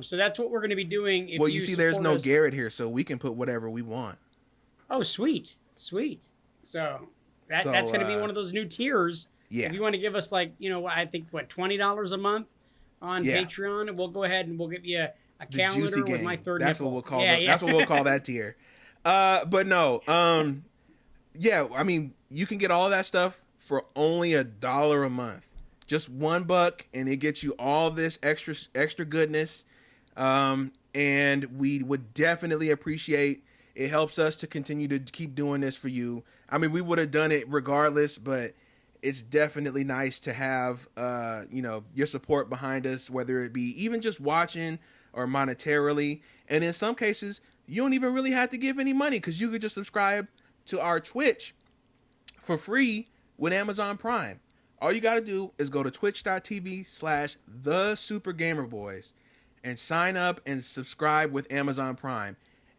So that's what we're going to be doing. If well, you see, there's no us. Garrett here, so we can put whatever we want. Oh, sweet. So that's going to be one of those new tiers. Yeah. If you want to give us like, I think $20 a month on Patreon, and we'll go ahead and we'll give you a calendar with my third That's nipple. What we'll call That's what we'll call that tier. But no, yeah, I mean, you can get all that stuff for only $1 a month. Just $1, and it gets you all this extra goodness. And we would definitely appreciate. It helps us to continue to keep doing this for you. I mean, we would have done it regardless, but it's definitely nice to have, your support behind us, whether it be even just watching or monetarily. And in some cases, you don't even really have to give any money, because you could just subscribe to our Twitch for free with Amazon Prime. All you got to do is go to twitch.tv/thesupergamerboys and sign up and subscribe with Amazon Prime.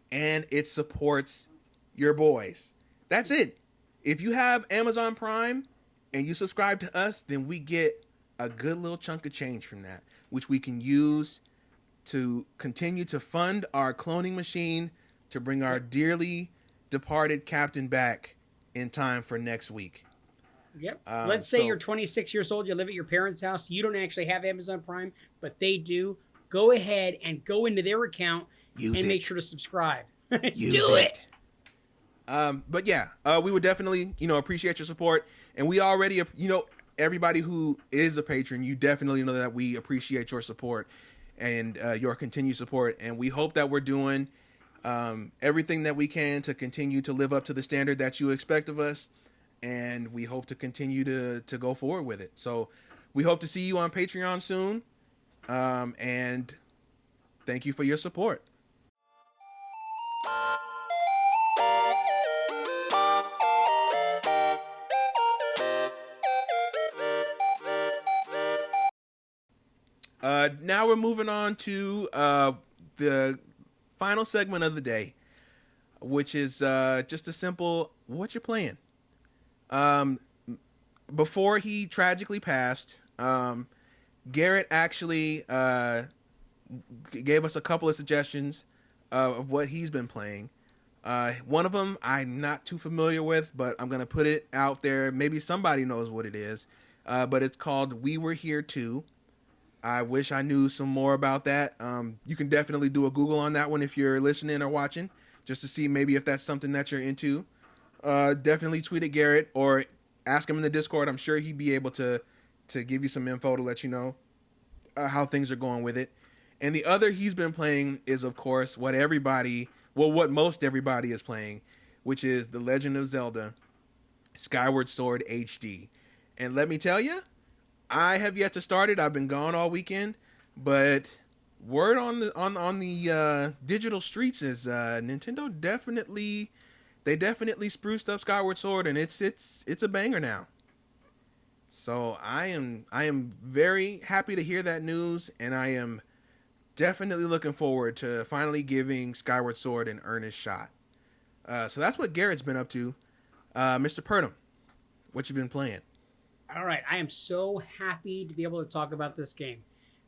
And it supports your boys. That's it. If you have Amazon Prime and you subscribe to us, then we get a good little chunk of change from that, which we can use to continue to fund our cloning machine to bring our dearly departed captain back in time for next week. Yep. Let's say you're 26 years old, you live at your parents' house, you don't actually have Amazon Prime, but they do. Go ahead and go into their account make sure to subscribe. Do it. But yeah, we would definitely, appreciate your support. And we already, everybody who is a patron, you definitely know that we appreciate your support and your continued support. And we hope that we're doing everything that we can to continue to live up to the standard that you expect of us. And we hope to continue to go forward with it. So we hope to see you on Patreon soon. And thank you for your support. Now we're moving on to the final segment of the day, which is just a simple, what you playing? Before he tragically passed, Garrett actually gave us a couple of suggestions of what he's been playing. One of them I'm not too familiar with, but I'm going to put it out there. Maybe somebody knows what it is, but it's called We Were Here Too. I wish I knew some more about that. You can definitely do a Google on that one if you're listening or watching, just to see maybe if that's something that you're into. Definitely tweet at Garrett or ask him in the Discord. I'm sure he'd be able to give you some info to let you know how things are going with it. And the other he's been playing is, of course, what most everybody is playing, which is The Legend of Zelda Skyward Sword HD. And let me tell you, I have yet to start it. I've been gone all weekend, but word on the digital streets is Nintendo definitely spruced up Skyward Sword, and it's a banger now. So I am very happy to hear that news, and I am definitely looking forward to finally giving Skyward Sword an earnest shot. So that's what Garrett's been up to. Mr. Purdom, what you been playing? All right, I am so happy to be able to talk about this game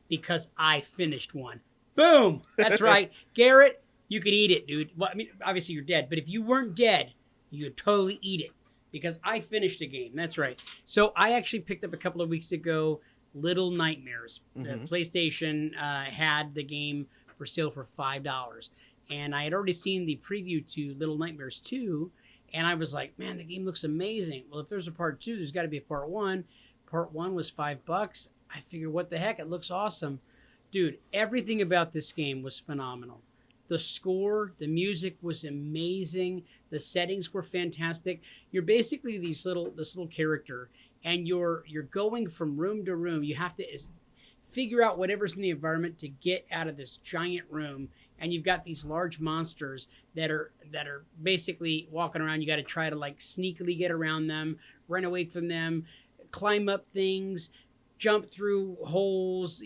because I finished one. Boom! That's right. Garrett, you can eat it, dude. Well, I mean, obviously you're dead, but if you weren't dead, you could totally eat it. because I finished the game. That's right. So I actually picked up a couple of weeks ago Little Nightmares. The PlayStation had the game for sale for $5. And I had already seen the preview to Little Nightmares 2. And I was like, man, the game looks amazing. Well, if there's a part 2, there's got to be a part 1. Part 1 was $5. I figured, what the heck? It looks awesome. Dude, everything about this game was phenomenal. The score, the music was amazing. The settings were fantastic. You're basically this little character, and you're going from room to room. You have to figure out whatever's in the environment to get out of this giant room. And you've got these large monsters that are basically walking around. You got to try to like sneakily get around them, run away from them, climb up things, jump through holes,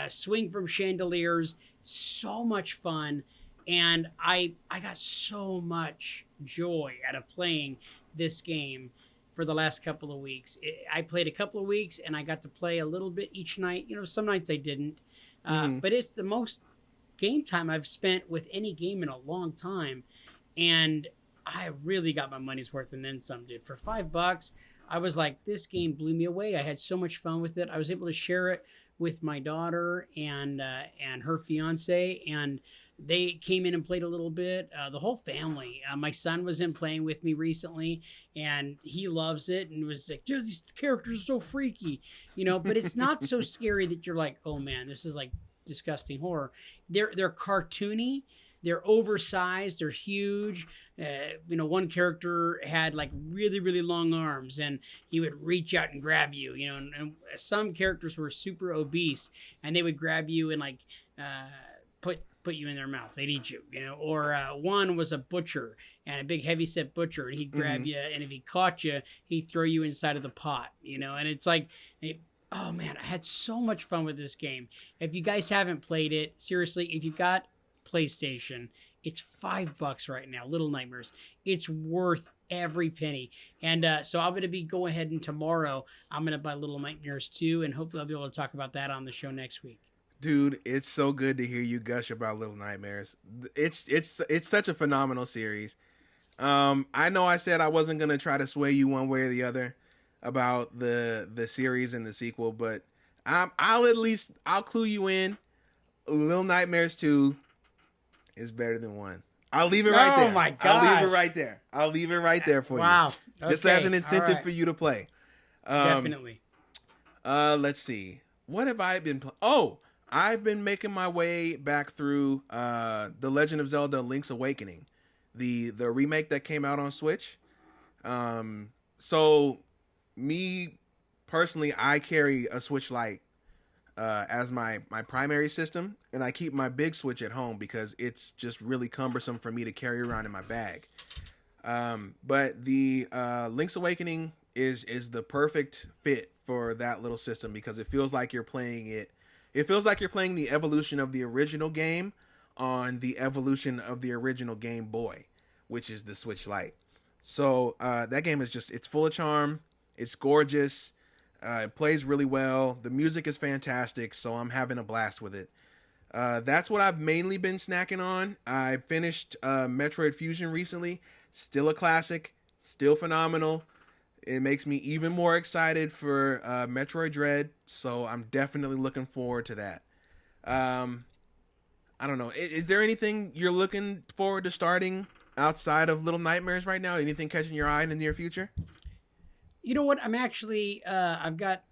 swing from chandeliers. So much fun. And I got so much joy out of playing this game for the last couple of weeks. I played a couple of weeks and I got to play a little bit each night. Some nights I didn't. But it's the most game time I've spent with any game in a long time. And I really got my money's worth and then some, dude. For $5, I was like, this game blew me away. I had so much fun with it. I was able to share it with my daughter and her fiance, and they came in and played a little bit. The whole family. My son was in playing with me recently, and he loves it and was like, dude, these characters are so freaky, but it's not so scary that you're like, oh man, this is like disgusting horror. They're cartoony. They're oversized. They're huge. One character had like really, really long arms, and he would reach out and grab you. And some characters were super obese, and they would grab you and like put you in their mouth. They'd eat you. Or one was a butcher, and a big heavy-set butcher, and he'd grab you, and if he caught you, he'd throw you inside of the pot. And it's like. Oh man, I had so much fun with this game. If you guys haven't played it, seriously, if you've got PlayStation, it's $5 right now. Little Nightmares. It's worth every penny. And so I'm going to be going ahead and tomorrow I'm going to buy Little Nightmares 2, and hopefully I'll be able to talk about that on the show next week. Dude, it's so good to hear you gush about Little Nightmares. It's such a phenomenal series. I know I said I wasn't going to try to sway you one way or the other about the series and the sequel, but I'll clue you in. Little Nightmares 2 is better than 1. I'll leave it right there. Oh my gosh. I'll leave it right there for you. Wow. Just as an incentive for you to play. Definitely. Let's see. What have I been I've been making my way back through The Legend of Zelda Link's Awakening, the remake that came out on Switch. So me personally, I carry a Switch Lite as my primary system, and I keep my big Switch at home because it's just really cumbersome for me to carry around in my bag. But the Link's Awakening is the perfect fit for that little system because it feels like you're playing it. It feels like you're playing the evolution of the original game on the evolution of the original Game Boy, which is the Switch Lite. So that game is it's full of charm. It's gorgeous. It plays really well. The music is fantastic, so I'm having a blast with it. That's what I've mainly been snacking on. I finished Metroid Fusion recently. Still a classic. Still phenomenal. It makes me even more excited for Metroid Dread, so I'm definitely looking forward to that. I don't know. Is there anything you're looking forward to starting outside of Little Nightmares right now? Anything catching your eye in the near future? You know what? I'm actually I've got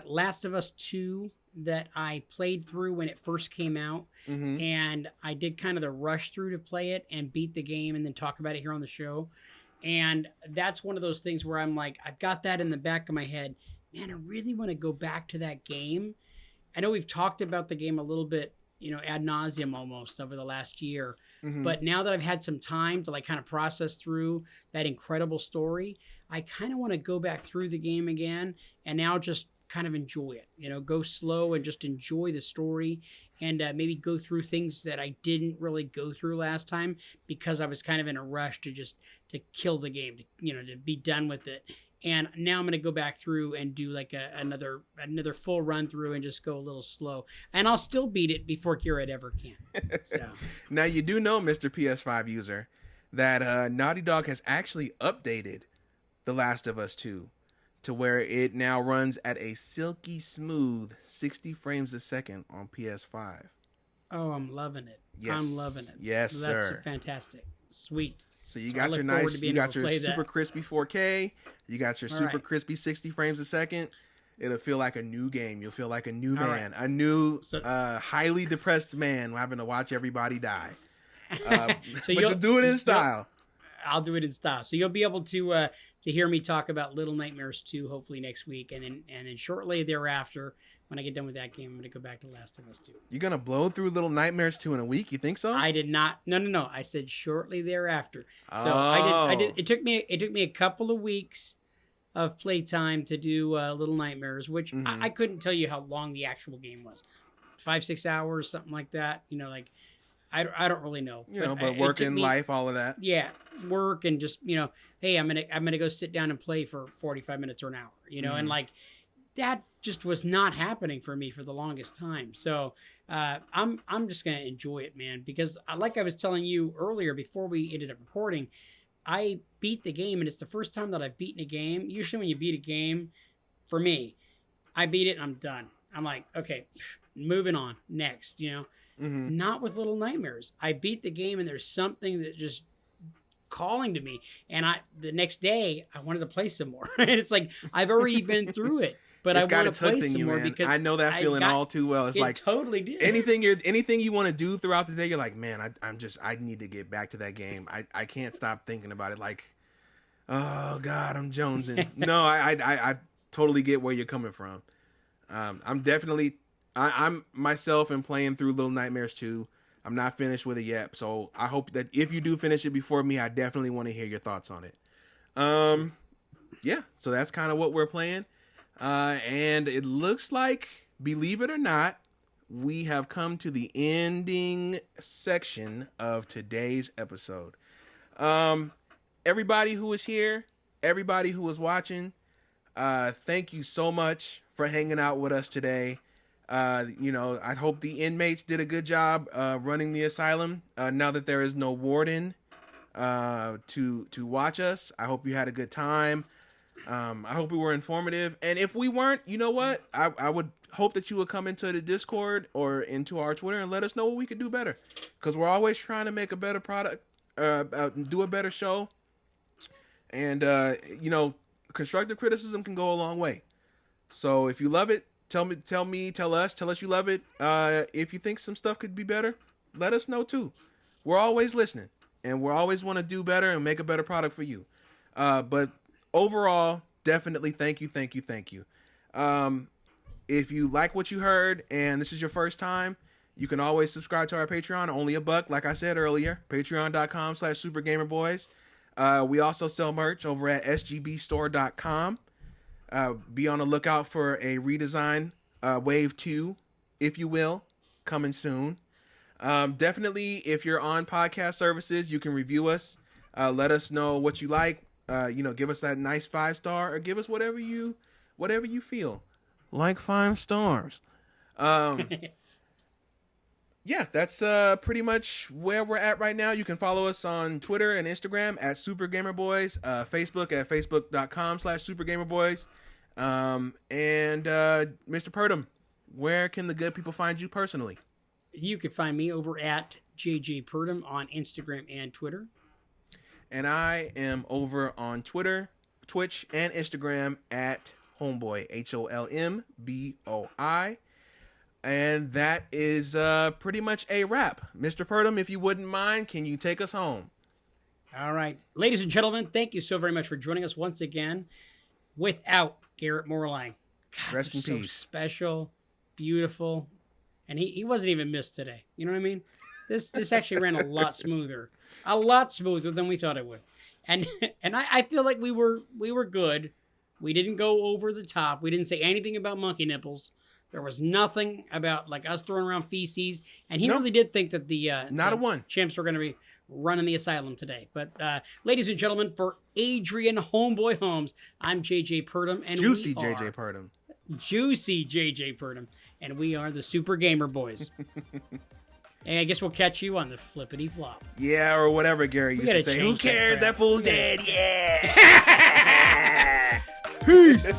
Last of Us 2 that I played through when it first came out, and I did kind of the rush through to play it and beat the game and then talk about it here on the show. And that's one of those things where I'm like, I've got that in the back of my head. Man, I really want to go back to that game. I know we've talked about the game a little bit, ad nauseum almost over the last year. But now that I've had some time to like kind of process through that incredible story, I kind of want to go back through the game again and now just kind of enjoy it, go slow and just enjoy the story and maybe go through things that I didn't really go through last time because I was kind of in a rush to kill the game, to be done with it. And now I'm going to go back through and do like another full run through and just go a little slow. And I'll still beat it before Kira ever can. So. Now, you do know, Mr. PS5 user, that Naughty Dog has actually updated The Last of Us 2 to where it now runs at a silky smooth 60 frames a second on PS5. Oh, I'm loving it. Yes. I'm loving it. Yes, That's sir. Fantastic. Sweet. So you got your super crispy 4K. You got your super crispy 60 frames a second. It'll feel like a new game. You'll feel like a new man, a new highly depressed man having to watch everybody die. But you'll do it in style. I'll do it in style. So you'll be able to hear me talk about Little Nightmares 2 hopefully next week, and then shortly thereafter, when I get done with that game, I'm going to go back to Last of Us 2. You're going to blow through Little Nightmares 2 in a week? You think so? I did not. No. I said shortly thereafter. So I did. It took me a couple of weeks of playtime to do Little Nightmares, which I couldn't tell you how long the actual game was. 5-6 hours, something like that. Like I don't really know. But work and life, all of that. Yeah, work and just hey, I'm gonna go sit down and play for 45 minutes or an hour. And like that just was not happening for me for the longest time. So I'm just gonna enjoy it, man, because like I was telling you earlier before we ended up recording, I beat the game, and it's the first time that I've beaten a game. Usually when you beat a game, for me, I beat it and I'm done. I'm like, okay, moving on, next, Not with Little Nightmares. I beat the game and there's something that just calling to me. And the next day, I wanted to play some more. And it's like, I've already been through it. But I want to play some more because I know that feeling all too well. It's like totally did. Anything you want to do throughout the day, you're like, man, I need to get back to that game. I can't stop thinking about it. Like, oh God, I'm jonesing. No, I totally get where you're coming from. I'm myself and playing through Little Nightmares 2. I'm not finished with it yet, so I hope that if you do finish it before me, I definitely want to hear your thoughts on it. Yeah, so that's kind of what we're playing. And it looks like, believe it or not, we have come to the ending section of today's episode. Everybody who is here, everybody who is watching, thank you so much for hanging out with us today. I hope the inmates did a good job running the asylum. Now that there is no warden to watch us, I hope you had a good time. I hope we were informative. And if we weren't, you know what? I would hope that you would come into the Discord or into our Twitter and let us know what we could do better. Because we're always trying to make a better product, do a better show. And, constructive criticism can go a long way. So if you love it, tell us you love it. If you think some stuff could be better, let us know too. We're always listening, and we always want to do better and make a better product for you. But overall, definitely thank you. If you like what you heard and this is your first time, you can always subscribe to our Patreon. Only $1, like I said earlier. Patreon.com/SuperGamerBoys. We also sell merch over at sgbstore.com. Be on the lookout for a redesign, Wave 2, if you will, coming soon. Definitely, if you're on podcast services, you can review us. Let us know what you like. Give us that nice 5-star, or give us whatever you feel like 5 stars. Yeah, that's pretty much where we're at right now. You can follow us on Twitter and Instagram at SuperGamerBoys, Facebook at facebook.com/SuperGamerBoys. And Mr. Purdom, where can the good people find you personally? You can find me over at JJ Purdom on Instagram and Twitter. And I am over on Twitter, Twitch, and Instagram at Homeboy, HOLMBOI. And that is pretty much a wrap. Mr. Purdom, if you wouldn't mind, can you take us home? All right. Ladies and gentlemen, thank you so very much for joining us once again. Without Garrett Morlang. God, rest in peace. So special, beautiful. And he wasn't even missed today. You know what I mean? This actually ran a lot smoother. A lot smoother than we thought it would. And I feel like we were good. We didn't go over the top. We didn't say anything about monkey nipples. There was nothing about like us throwing around feces. And he really did think that the chimps were going to be running the asylum today. But ladies and gentlemen, for Adrian Homeboy Holmes, I'm JJ Purdom. And Juicy JJ Purdom. And we are the Super Gamer Boys. And I guess we'll catch you on the flippity flop. Yeah, or whatever Gary used to say. Who cares? That fool's dead. Yeah. Peace.